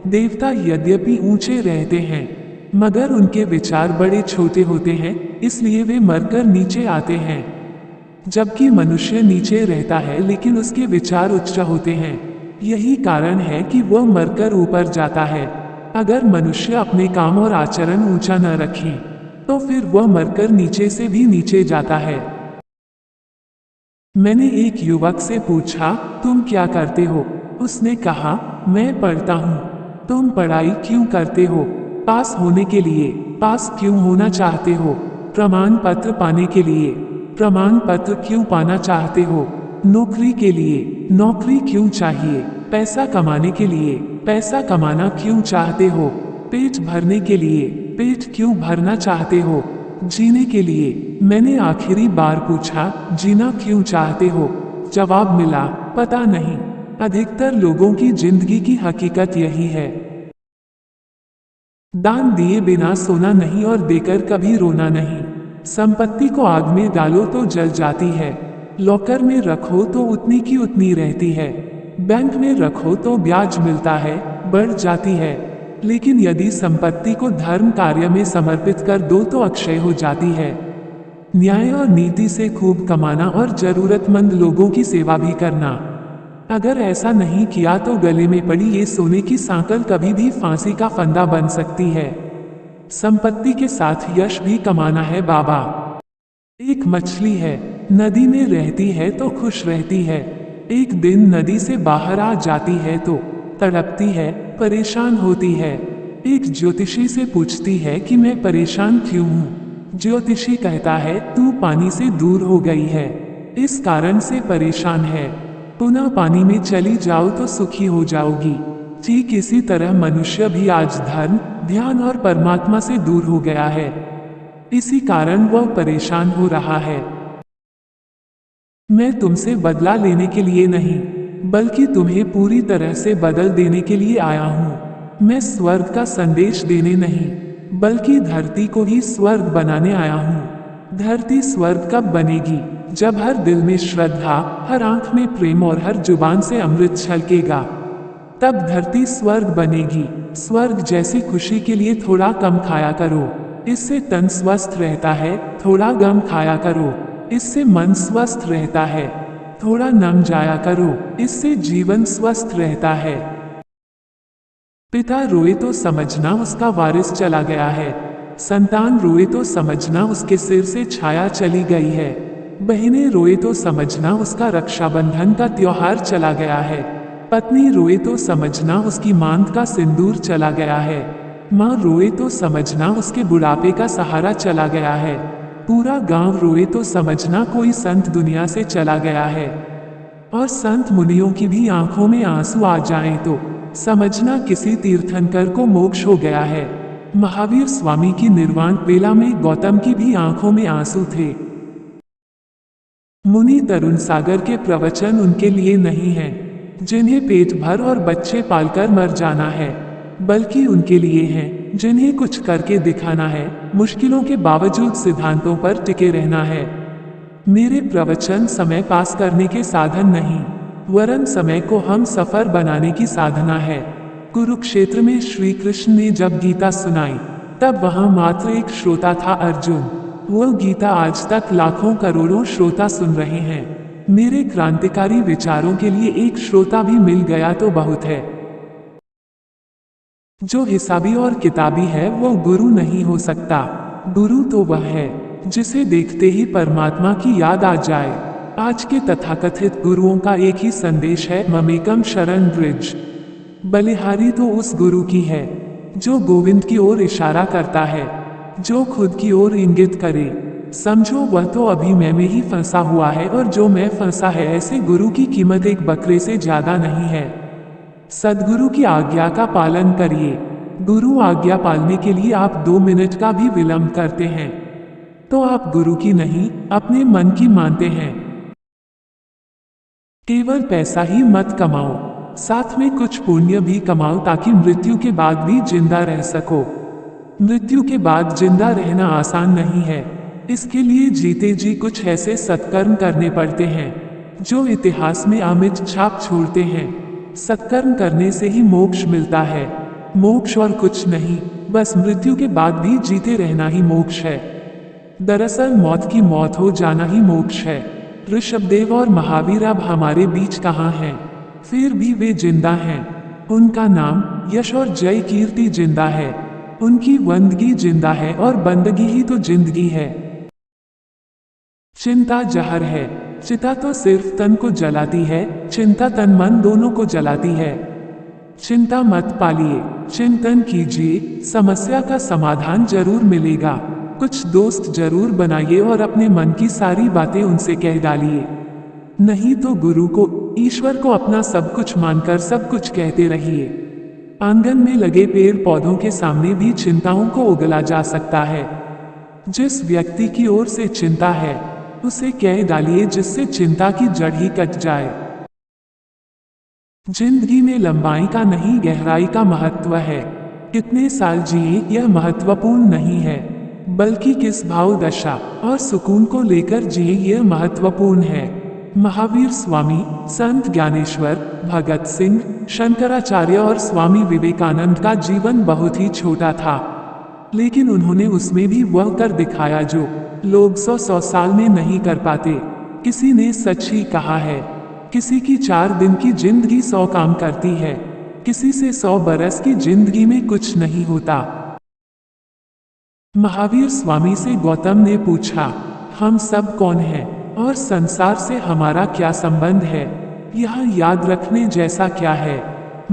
देवता यद्यपि ऊंचे रहते हैं मगर उनके विचार बड़े छोटे होते हैं, इसलिए वे मरकर नीचे आते हैं। जबकि मनुष्य नीचे रहता है लेकिन उसके विचार उच्च होते हैं। यही कारण है कि वह मरकर ऊपर जाता है। अगर मनुष्य अपने काम और आचरण ऊंचा न रखें तो फिर वह मरकर नीचे से भी नीचे जाता है। मैंने एक युवक से पूछा, तुम क्या करते हो? उसने कहा, मैं पढ़ता हूँ। तुम पढ़ाई क्यों करते हो? पास होने के लिए। पास क्यों होना चाहते हो? प्रमाण पत्र पाने के लिए। प्रमाण पत्र क्यों पाना चाहते हो? नौकरी के लिए। नौकरी क्यों चाहिए? पैसा कमाने के लिए। पैसा कमाना क्यों चाहते हो? पेट भरने के लिए। पेट क्यों भरना चाहते हो? जीने के लिए। मैंने आखिरी बार पूछा, जीना क्यों चाहते हो? जवाब मिला, पता नहीं। अधिकतर लोगों की जिंदगी की हकीकत यही है। दान दिए बिना सोना नहीं और देकर कभी रोना नहीं। संपत्ति को आग में डालो तो जल जाती है। लॉकर में रखो तो उतनी की उतनी रहती है। बैंक में रखो तो ब्याज मिलता है, बढ़ जाती है। लेकिन यदि संपत्ति को धर्म कार्य में समर्पित कर दो तो अक्षय हो जाती है। न्याय और नीति से खूब कमाना और जरूरतमंद लोगों की सेवा भी करना। अगर ऐसा नहीं किया तो गले में पड़ी ये सोने की सांकल कभी भी फांसी का फंदा बन सकती है। संपत्ति के साथ यश भी कमाना है बाबा। एक मछली है, नदी में रहती है तो खुश रहती है। एक दिन नदी से बाहर आ जाती है तो तड़पती है, परेशान होती है। एक ज्योतिषी से पूछती है कि मैं परेशान क्यों हूँ? ज्योतिषी कहता है, तू पानी से दूर हो गई है, इस कारण से परेशान है। पुनः पानी में चली जाओ तो सुखी हो जाओगी। ठीक इसी तरह मनुष्य भी आज धर्म, ध्यान और परमात्मा से दूर हो गया है। इसी कारण वह परेशान हो रहा है। मैं तुमसे बदला लेने के लिए नहीं, बल्कि तुम्हें पूरी तरह से बदल देने के लिए आया हूँ। मैं स्वर्ग का संदेश देने नहीं, बल्कि धरती को ही स्वर्ग बनाने आया हूँ। धरती स्वर्ग कब बनेगी? जब हर दिल में श्रद्धा, हर आंख में प्रेम और हर जुबान से अमृत छलकेगा, तब धरती स्वर्ग बनेगी। स्वर्ग जैसी खुशी के लिए थोड़ा कम खाया करो, इससे तन स्वस्थ रहता है। थोड़ा गम खाया करो, इससे मन स्वस्थ रहता है। थोड़ा नम जाया करो, इससे जीवन स्वस्थ रहता है। पिता रोए तो समझना उसका वारिस चला गया है। संतान रोए तो समझना उसके सिर से छाया चली गई है। बहनें रोए तो समझना उसका रक्षाबंधन का त्योहार चला गया है। पत्नी रोए तो समझना उसकी मांग का सिंदूर चला गया है। माँ रोए तो समझना उसके बुढ़ापे का सहारा चला गया है। पूरा गांव रोए तो समझना कोई संत दुनिया से चला गया है। और संत मुनियों की भी आंखों में आंसू आ जाएं तो समझना किसी तीर्थंकर को मोक्ष हो गया है। महावीर स्वामी की निर्वाण बेला में गौतम की भी आंखों में आंसू थे। मुनि तरुण सागर के प्रवचन उनके लिए नहीं हैं जिन्हें पेट भर और बच्चे पालकर मर जाना है, बल्कि उनके लिए हैं जिन्हें कुछ करके दिखाना है, मुश्किलों के बावजूद सिद्धांतों पर टिके रहना है। मेरे प्रवचन समय पास करने के साधन नहीं, वरन समय को हम सफर बनाने की साधना है। कुरुक्षेत्र में श्री कृष्ण ने जब गीता सुनाई, तब वहां मात्र एक श्रोता था, अर्जुन। वह गीता आज तक लाखों करोड़ों श्रोता सुन रहे हैं। मेरे क्रांतिकारी विचारों के लिए एक श्रोता भी मिल गया तो बहुत है। जो हिसाबी और किताबी है वो गुरु नहीं हो सकता। गुरु तो वह है जिसे देखते ही परमात्मा की याद आ जाए। आज के तथाकथित गुरुओं का एक ही संदेश है, ममेकम शरण ब्रिज। बलिहारी तो उस गुरु की है जो गोविंद की ओर इशारा करता है, जो खुद की ओर इंगित करे। समझो वह तो अभी मैं में ही फंसा हुआ है, और जो मैं फंसा है, ऐसे गुरु की कीमत एक बकरे से ज्यादा नहीं है। सद्गुरु की आज्ञा का पालन करिए। गुरु आज्ञा पालने के लिए आप 2 मिनट का भी विलंब करते हैं तो आप गुरु की नहीं, अपने मन की मानते हैं। केवल पैसा ही मत कमाओ, साथ में कुछ पुण्य भी कमाओ ताकि मृत्यु के बाद भी जिंदा रह सको। मृत्यु के बाद जिंदा रहना आसान नहीं है, इसके लिए जीते जी कुछ ऐसे सत्कर्म करने पड़ते हैं जो इतिहास में अमिट छाप छोड़ते हैं। सत्कर्म करने से ही मोक्ष मिलता है। मोक्ष और कुछ नहीं, बस मृत्यु के बाद भी जीते रहना ही मोक्ष है। दरअसल मौत की मौत हो जाना ही मोक्ष है। ऋषभदेव और महावीर अब हमारे बीच कहाँ हैं? फिर भी वे जिंदा हैं। उनका नाम, यश और जय कीर्ति जिंदा है। उनकी बंदगी जिंदा है और बंदगी ही तो जिंदगी है। चिंता जहर है। चिता तो सिर्फ तन को जलाती है, चिंता तन मन दोनों को जलाती है। चिंता मत पालिए, चिंतन कीजिए, समस्या का समाधान जरूर मिलेगा। कुछ दोस्त जरूर बनाइए और अपने मन की सारी बातें उनसे कह डालिए। नहीं तो गुरु को, ईश्वर को अपना सब कुछ मानकर सब कुछ कहते रहिए। आंगन में लगे पेड़ पौधों के सामने भी चिंताओं को उगला जा सकता है। जिस व्यक्ति की ओर से चिंता है उसे कह डालिए, जिससे चिंता की जड़ ही कट जाए। जिंदगी में लंबाई का नहीं गहराई का महत्व है। कितने साल जिए यह महत्वपूर्ण नहीं है, बल्कि किस भाव दशा और सुकून को लेकर जिए यह महत्वपूर्ण है। महावीर स्वामी, संत ज्ञानेश्वर, भगत सिंह, शंकराचार्य और स्वामी विवेकानंद का जीवन बहुत ही छोटा था, लेकिन उन्होंने उसमें भी वह कर दिखाया जो लोग 100 साल में नहीं कर पाते। किसी ने सच ही कहा है, किसी की 4 दिन की जिंदगी 100 काम करती है, किसी से 100 बरस की जिंदगी में कुछ नहीं होता। महावीर स्वामी से गौतम ने पूछा, हम सब कौन हैं और संसार से हमारा क्या संबंध है, यह याद रखने जैसा क्या है।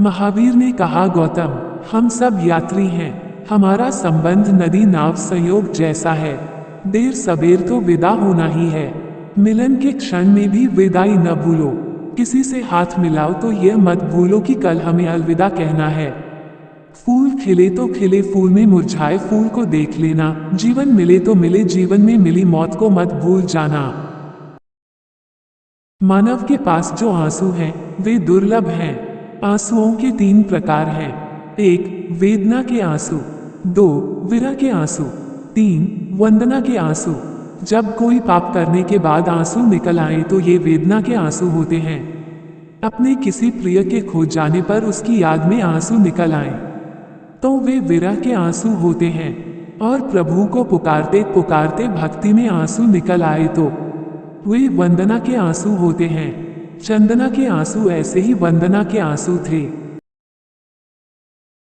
महावीर ने कहा, गौतम, हम सब यात्री हैं, हमारा संबंध नदी नाव संयोग जैसा है। देर सबेर तो विदा होना ही है, मिलन के क्षण में भी विदाई न भूलो। किसी से हाथ मिलाओ तो यह मत भूलो कि कल हमें अलविदा कहना है। फूल खिले तो खिले, फूल में मुरझाए फूल को देख लेना। जीवन मिले तो मिले, जीवन में मिली मौत को मत भूल जाना। मानव के पास जो आंसू हैं वे दुर्लभ हैं। आंसुओं के 3 प्रकार हैं। 1 वेदना के आंसू, 2 विरह के आंसू, 3 वंदना के आंसू। जब कोई पाप करने के बाद आंसू निकल आए तो ये वेदना के आंसू होते हैं। अपने किसी प्रिय के खो जाने पर उसकी याद में आंसू निकल आए तो वे विरह के आंसू होते हैं। और प्रभु को पुकारते पुकारते भक्ति में आंसू निकल आए तो वे वंदना के आंसू होते हैं। चंदना के आंसू ऐसे ही वंदना के आंसू थे।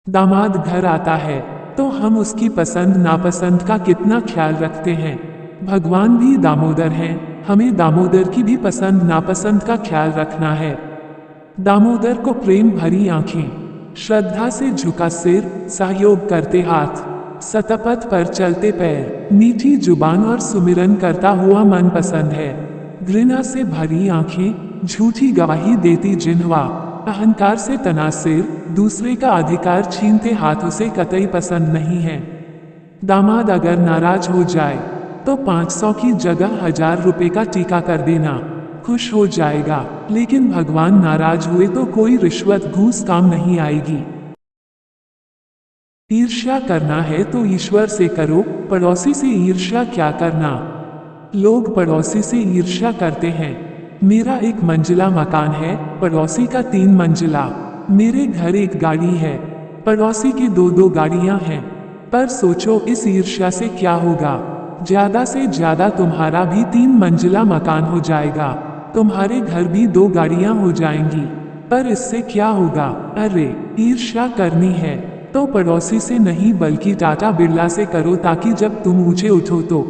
दामाद घर आता है तो हम उसकी पसंद नापसंद का कितना ख्याल रखते हैं। भगवान भी दामोदर हैं, हमें दामोदर की भी पसंद नापसंद का ख्याल रखना है। दामोदर को प्रेम भरी आंखें, श्रद्धा से झुका सिर, सहयोग करते हाथ, सतपथ पर चलते पैर, मीठी जुबान और सुमिरन करता हुआ मन पसंद है। घृणा से भरी आंखें, झूठी गवाही देती जिह्वा, अहंकार से तना सिर, दूसरे का अधिकार छीनते हाथ उसे कतई पसंद नहीं है। दामाद अगर नाराज हो जाए तो 500 की जगह 1000 रुपए का टीका कर देना, खुश हो जाएगा। लेकिन भगवान नाराज हुए तो कोई रिश्वत घूस काम नहीं आएगी। ईर्ष्या करना है तो ईश्वर से करो, पड़ोसी से ईर्ष्या क्या करना। लोग पड़ोसी से ईर्ष्या करते हैं। मेरा 1 मंजिला मकान है, पड़ोसी का 3 मंजिला। मेरे घर 1 गाड़ी है, पड़ोसी की 2-2 गाड़ियां हैं। पर सोचो इस ईर्ष्या से क्या होगा। ज्यादा से ज्यादा तुम्हारा भी 3 मंजिला मकान हो जाएगा, तुम्हारे घर भी 2 गाड़ियां हो जाएंगी। पर इससे क्या होगा। अरे ईर्ष्या करनी है तो पड़ोसी से नहीं बल्कि टाटा बिरला से करो, ताकि जब तुम ऊंचे उठो तो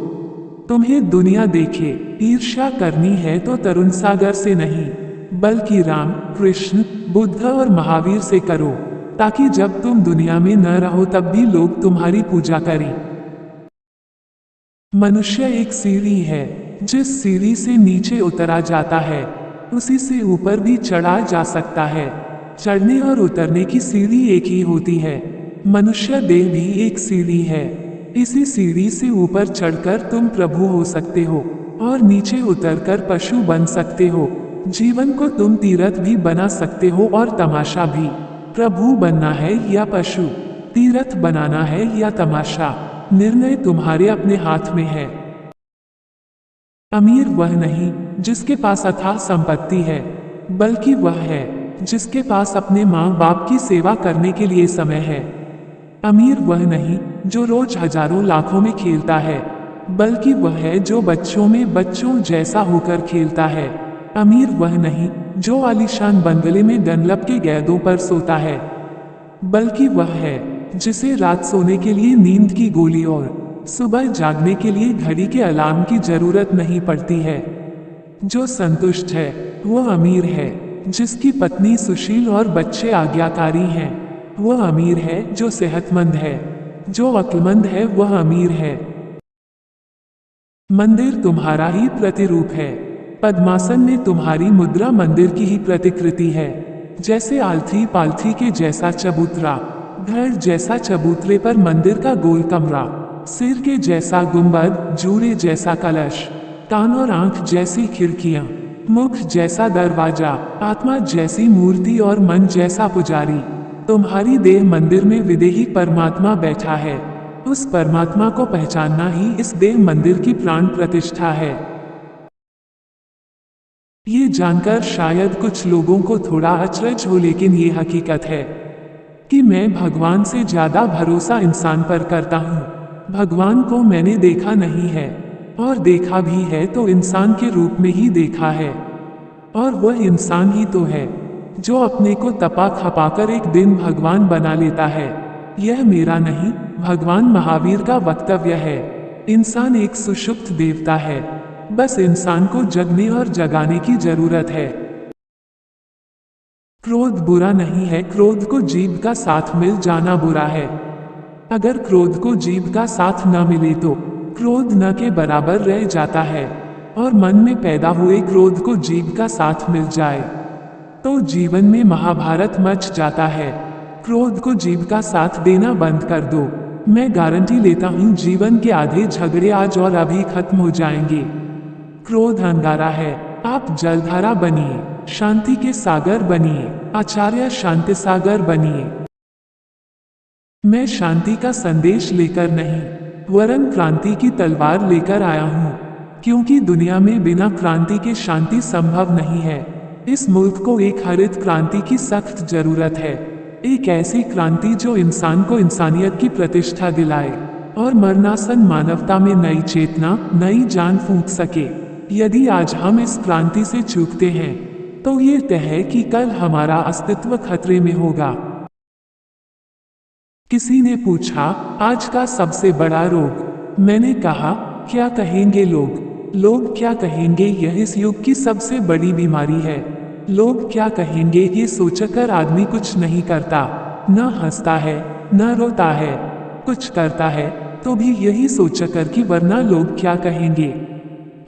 तुम्हें दुनिया देखे। ईर्ष्या करनी है तो तरुण सागर से नहीं बल्कि राम, कृष्ण, बुद्ध और महावीर से करो, ताकि जब तुम दुनिया में न रहो तब भी लोग तुम्हारी पूजा करें। मनुष्य एक सीढ़ी है, जिस सीढ़ी से नीचे उतरा जाता है उसी से ऊपर भी चढ़ा जा सकता है। चढ़ने और उतरने की सीढ़ी एक ही होती है। मनुष्य देह भी एक सीढ़ी है। इसी सीढ़ी से ऊपर चढ़कर तुम प्रभु हो सकते हो और नीचे उतरकर पशु बन सकते हो। जीवन को तुम तीर्थ भी बना सकते हो और तमाशा भी। प्रभु बनना है या पशु, तीर्थ बनाना है या तमाशा, निर्णय तुम्हारे अपने हाथ में है। अमीर वह नहीं जिसके पास अथाह संपत्ति है, बल्कि वह है जिसके पास अपने माँ बाप की सेवा करने के लिए समय है। अमीर वह नहीं जो रोज हजारों लाखों में खेलता है, बल्कि वह है जो बच्चों में बच्चों जैसा होकर खेलता है। अमीर वह नहीं जो आलीशान बंगले में डनलप के गेंदों पर सोता है, बल्कि वह है जिसे रात सोने के लिए नींद की गोली और सुबह जागने के लिए घड़ी के अलार्म की जरूरत नहीं पड़ती है। जो संतुष्ट है वह अमीर है। जिसकी पत्नी सुशील और बच्चे आज्ञाकारी हैं वह अमीर है। जो सेहतमंद है, जो अक्लमंद है वह अमीर है। मंदिर तुम्हारा ही प्रतिरूप है। पद्मासन में तुम्हारी मुद्रा मंदिर की ही प्रतिकृति है। जैसे आलथी पालथी के जैसा चबूतरा, घर जैसा चबूतरे पर मंदिर का गोल कमरा, सिर के जैसा गुंबद, जूड़े जैसा कलश, कान और आंख जैसी खिड़कियां, मुख जैसा दरवाजा, आत्मा जैसी मूर्ति और मन जैसा पुजारी। तुम्हारी देह मंदिर में विदेही परमात्मा बैठा है। उस परमात्मा को पहचानना ही इस देह मंदिर की प्राण प्रतिष्ठा है। ये जानकर शायद कुछ लोगों को थोड़ा अचरज हो, लेकिन ये हकीकत है कि मैं भगवान से ज्यादा भरोसा इंसान पर करता हूँ। भगवान को मैंने देखा नहीं है, और देखा भी है तो इंसान के रूप में ही देखा है। और वह इंसान ही तो है जो अपने को तपा खपाकर एक दिन भगवान बना लेता है। यह मेरा नहीं, भगवान महावीर का वक्तव्य है। इंसान एक सुषुप्त देवता है, बस इंसान को जगने और जगाने की जरूरत है। क्रोध बुरा नहीं है, क्रोध को जीभ का साथ मिल जाना बुरा है। अगर क्रोध को जीभ का साथ न मिले तो क्रोध न के बराबर रह जाता है, और मन में पैदा हुए क्रोध को जीभ का साथ मिल जाए तो जीवन में महाभारत मच जाता है। क्रोध को जीभ का साथ देना बंद कर दो। मैं गारंटी लेता हूँ जीवन के आधे झगड़े आज और अभी खत्म हो जाएंगे। क्रोध अंगारा है, आप जलधारा बनिए, शांति के सागर बनिए, आचार्य शांति सागर बनिए। मैं शांति का संदेश लेकर नहीं, वरन क्रांति की तलवार लेकर आया हूँ, क्योंकि दुनिया में बिना क्रांति के शांति संभव नहीं है। इस मुल्क को एक हरित क्रांति की सख्त जरूरत है। एक ऐसी क्रांति जो इंसान को इंसानियत की प्रतिष्ठा दिलाए और मरणासन मानवता में नई चेतना, नई जान फूंक सके। यदि आज हम इस क्रांति से चूकते हैं तो ये तय है कि कल हमारा अस्तित्व खतरे में होगा। किसी ने पूछा, आज का सबसे बड़ा रोग? मैंने कहा, क्या कहेंगे लोग? लोग क्या कहेंगे यह इस युग की सबसे बड़ी बीमारी है। लोग क्या कहेंगे ये सोचकर आदमी कुछ नहीं करता, न हंसता है न रोता है। कुछ करता है तो भी यही सोचकर कि वरना लोग क्या कहेंगे।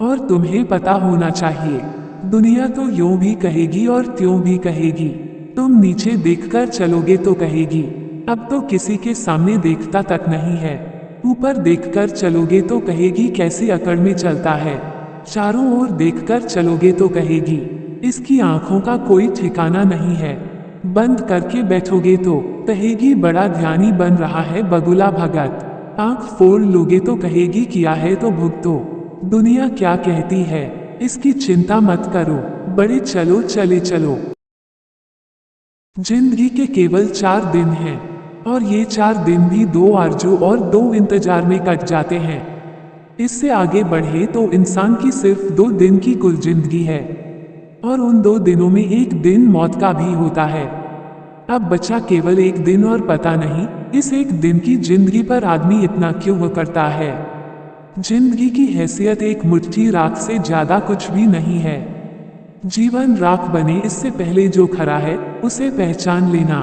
और तुम्हें पता होना चाहिए, दुनिया तो यूं भी कहेगी और त्यों भी कहेगी। तुम नीचे देखकर चलोगे तो कहेगी, अब तो किसी के सामने देखता तक नहीं है। ऊपर देखकर चलोगे तो कहेगी, कैसी अकड़ में चलता है। चारों ओर देखकर चलोगे तो कहेगी, इसकी आंखों का कोई ठिकाना नहीं है। बंद करके बैठोगे तो कहेगी, बड़ा ध्यानी बन रहा है बगुला भगत। आंख फोड़ लोगे तो कहेगी, किया है तो भुगतो। दुनिया क्या कहती है इसकी चिंता मत करो, बड़े चलो चले चलो। जिंदगी के केवल 4 दिन हैं, और ये 4 दिन भी 2 आरजू और 2 इंतजार में कट जाते हैं। इससे आगे बढ़े तो इंसान की सिर्फ 2 दिन की कुल जिंदगी है, और उन 2 दिनों में एक दिन मौत का भी होता है। अब बचा केवल 1 दिन, और पता नहीं इस 1 दिन की जिंदगी पर आदमी इतना क्यों करता है। जिंदगी की हैसियत एक मुट्ठी राख से ज्यादा कुछ भी नहीं है। जीवन राख बने इससे पहले जो खरा है उसे पहचान लेना।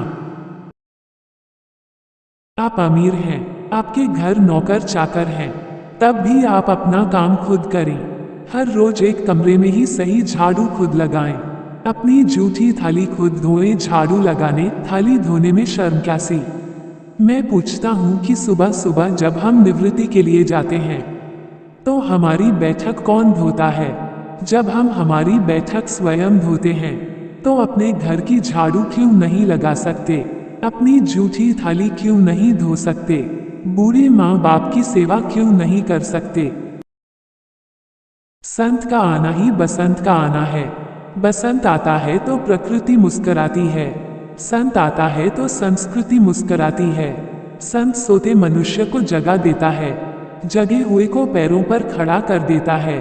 आप अमीर हैं, आपके घर नौकर चाकर हैं, तब भी आप अपना काम खुद करें। हर रोज एक कमरे में ही सही झाड़ू खुद लगाएं। अपनी जूठी थाली खुद धोएं। झाड़ू लगाने, थाली धोने में शर्म क्या सी। मैं पूछता हूँ कि सुबह सुबह जब हम निवृत्ति के लिए जाते हैं तो हमारी बैठक कौन धोता है? जब हम हमारी बैठक स्वयं धोते हैं तो अपने घर की झाड़ू क्यों नहीं लगा सकते? अपनी जूठी थाली क्यों नहीं धो सकते? बूढ़े माँ बाप की सेवा क्यों नहीं कर सकते? संत का आना ही बसंत का आना है। बसंत आता है तो प्रकृति मुस्कुराती है, संत आता है तो संस्कृति मुस्कुराती है। संत सोते मनुष्य को जगा देता है, जगे हुए को पैरों पर खड़ा कर देता है,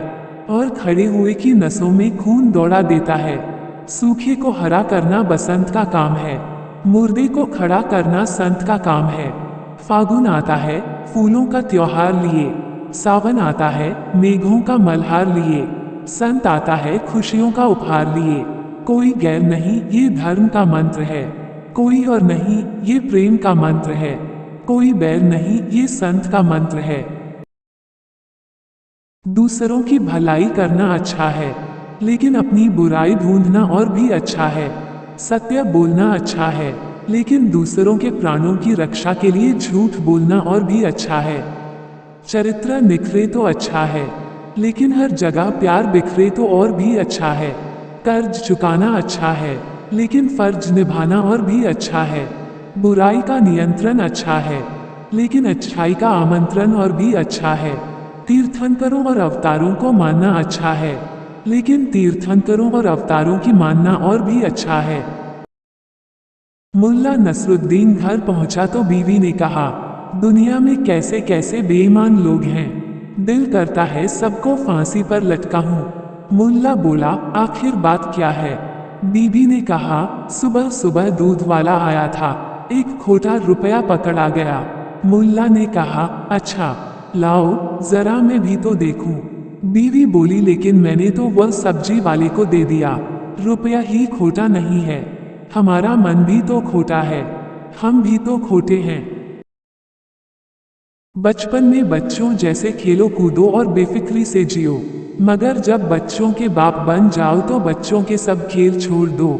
और खड़े हुए की नसों में खून दौड़ा देता है। सूखे को हरा करना बसंत का काम है, मुर्दे को खड़ा करना संत का काम है। फागुन आता है फूलों का त्योहार लिए, सावन आता है मेघों का मल्हार लिए, संत आता है खुशियों का उपहार लिए। कोई गैर नहीं ये धर्म का मंत्र है, कोई और नहीं ये प्रेम का मंत्र है, कोई बैर नहीं ये संत का मंत्र है। दूसरों की भलाई करना अच्छा है, लेकिन अपनी बुराई ढूंढना और भी अच्छा है। सत्य बोलना अच्छा है, लेकिन दूसरों के प्राणों की रक्षा के लिए झूठ बोलना और भी अच्छा है। चरित्र निखरे तो अच्छा है, लेकिन हर जगह प्यार बिखरे तो और भी अच्छा है। कर्ज चुकाना अच्छा है, लेकिन फर्ज निभाना और भी अच्छा है। बुराई का नियंत्रण अच्छा है, लेकिन अच्छाई का आमंत्रण और भी अच्छा है। तीर्थंकरों और अवतारों को मानना अच्छा है, लेकिन तीर्थंकरों और अवतारों की मानना और भी अच्छा है। मुल्ला नसरुद्दीन घर पहुंचा तो बीवी ने कहा, दुनिया में कैसे कैसे बेईमान लोग हैं, दिल करता है सबको फांसी पर लटकाऊं। मुल्ला बोला, आखिर बात क्या है? बीबी ने कहा, सुबह सुबह दूध वाला आया था, एक खोटा रुपया पकड़ा गया। मुल्ला ने कहा, अच्छा लाओ जरा मैं भी तो देखूं। बीवी बोली, लेकिन मैंने तो वह सब्जी वाले को दे दिया, रुपया ही खोटा नहीं है, हमारा मन भी तो खोटा है, हम भी तो खोटे हैं। बचपन में बच्चों जैसे खेलो कूदो और बेफिक्री से जियो, मगर जब बच्चों के बाप बन जाओ तो बच्चों के सब खेल छोड़ दो,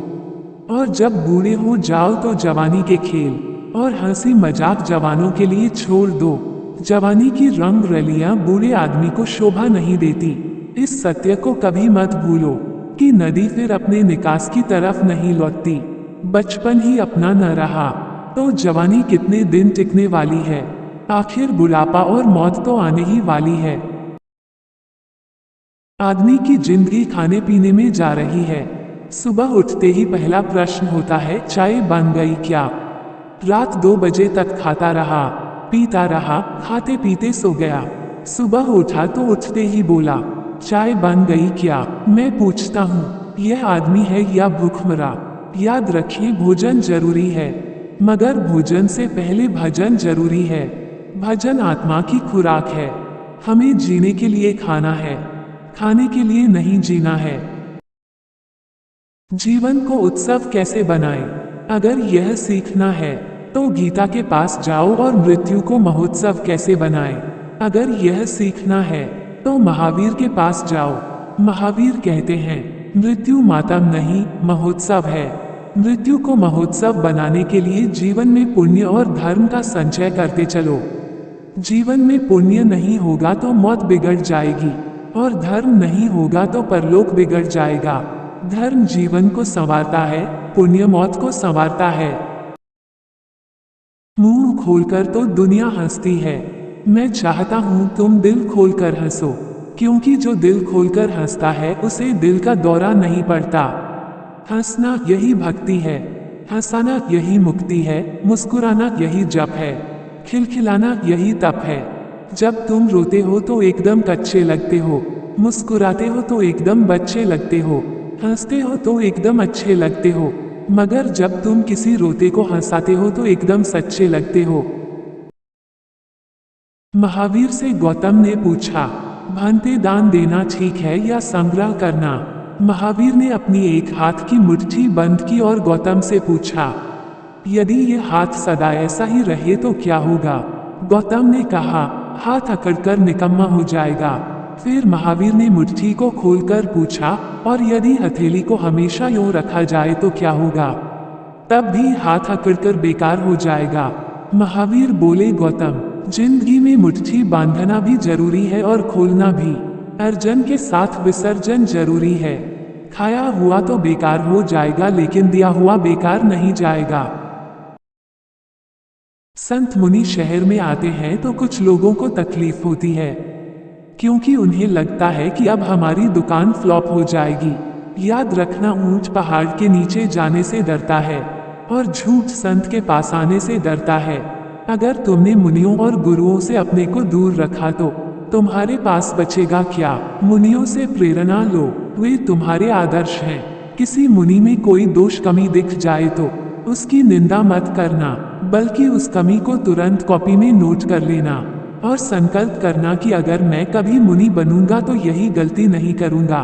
और जब बूढ़े हो जाओ तो जवानी के खेल और हंसी मजाक जवानों के लिए छोड़ दो। जवानी की रंग रलियां बूढ़े आदमी को शोभा नहीं देती। इस सत्य को कभी मत भूलो कि नदी फिर अपने निकास की तरफ नहीं लौटती। बचपन ही अपना न रहा तो जवानी कितने दिन टिकने वाली है। आखिर बुढ़ापा और मौत तो आने ही वाली है। आदमी की जिंदगी खाने पीने में जा रही है। सुबह उठते ही पहला प्रश्न होता है, चाय बन गई क्या? रात 2 बजे तक खाता रहा, पीता रहा, खाते पीते सो गया। सुबह उठा तो उठते ही बोला, चाय बन गई क्या? मैं पूछता हूँ, यह आदमी है या भूखमरा? याद रखिए, भोजन जरूरी है, मगर भोजन से पहले भजन जरूरी है। भजन आत्मा की खुराक है। हमें जीने के लिए खाना है, खाने के लिए नहीं जीना है। जीवन को उत्सव कैसे बनाएं? अगर यह सीखना है तो गीता के पास जाओ। और मृत्यु को महोत्सव कैसे बनाएं? अगर यह सीखना है तो महावीर के पास जाओ। महावीर कहते हैं, मृत्यु मातम नहीं महोत्सव है। मृत्यु को महोत्सव बनाने के लिए जीवन में पुण्य और धर्म का संचय करते चलो। जीवन में पुण्य नहीं होगा तो मौत बिगड़ जाएगी, और धर्म नहीं होगा तो परलोक बिगड़ जाएगा। धर्म जीवन को संवारता है, पुण्य मौत को संवारता है। मुंह खोलकर तो दुनिया हंसती है, मैं चाहता हूं तुम दिल खोलकर हंसो, क्योंकि जो दिल खोलकर हंसता है उसे दिल का दौरा नहीं पड़ता। हंसना यही भक्ति है, हंसाना यही मुक्ति है, मुस्कुराना यही जप है, खिलखिलाना यही तप है। जब तुम रोते हो तो एकदम कच्चे लगते हो, मुस्कुराते हो तो एकदम बच्चे लगते हो, हंसते हो तो एकदम अच्छे लगते हो, मगर जब तुम किसी रोते को हंसाते हो तो एकदम सच्चे लगते हो। महावीर से गौतम ने पूछा, भांति दान देना ठीक है या संग्रह करना? महावीर ने अपनी एक हाथ की मुट्ठी बंद की और गौतम से पूछा, यदि ये हाथ सदा ऐसा ही रहे तो क्या होगा? गौतम ने कहा, हाथ अकड़कर निकम्मा हो जाएगा। फिर महावीर ने मुट्ठी को खोलकर पूछा, और यदि हथेली को हमेशा यूं रखा जाए तो क्या होगा? तब भी हाथ अकड़कर बेकार हो जाएगा। महावीर बोले, गौतम, जिंदगी में मुट्ठी बांधना भी जरूरी है और खोलना भी। अर्जन के साथ विसर्जन जरूरी है। खाया हुआ तो बेकार हो जाएगा, लेकिन दिया हुआ बेकार नहीं जाएगा। संत मुनि शहर में आते हैं तो कुछ लोगों को तकलीफ होती है, क्योंकि उन्हें लगता है कि अब हमारी दुकान फ्लॉप हो जाएगी। याद रखना, ऊंट पहाड़ के नीचे जाने से डरता है और झूठ संत के पास आने से डरता है। अगर तुमने मुनियों और गुरुओं से अपने को दूर रखा तो तुम्हारे पास बचेगा क्या? मुनियों से प्रेरणा लो, वे तुम्हारे आदर्श हैं। किसी मुनि में कोई दोष कमी दिख जाए तो उसकी निंदा मत करना, बल्कि उस कमी को तुरंत कॉपी में नोट कर लेना और संकल्प करना कि अगर मैं कभी मुनि बनूंगा तो यही गलती नहीं करूंगा।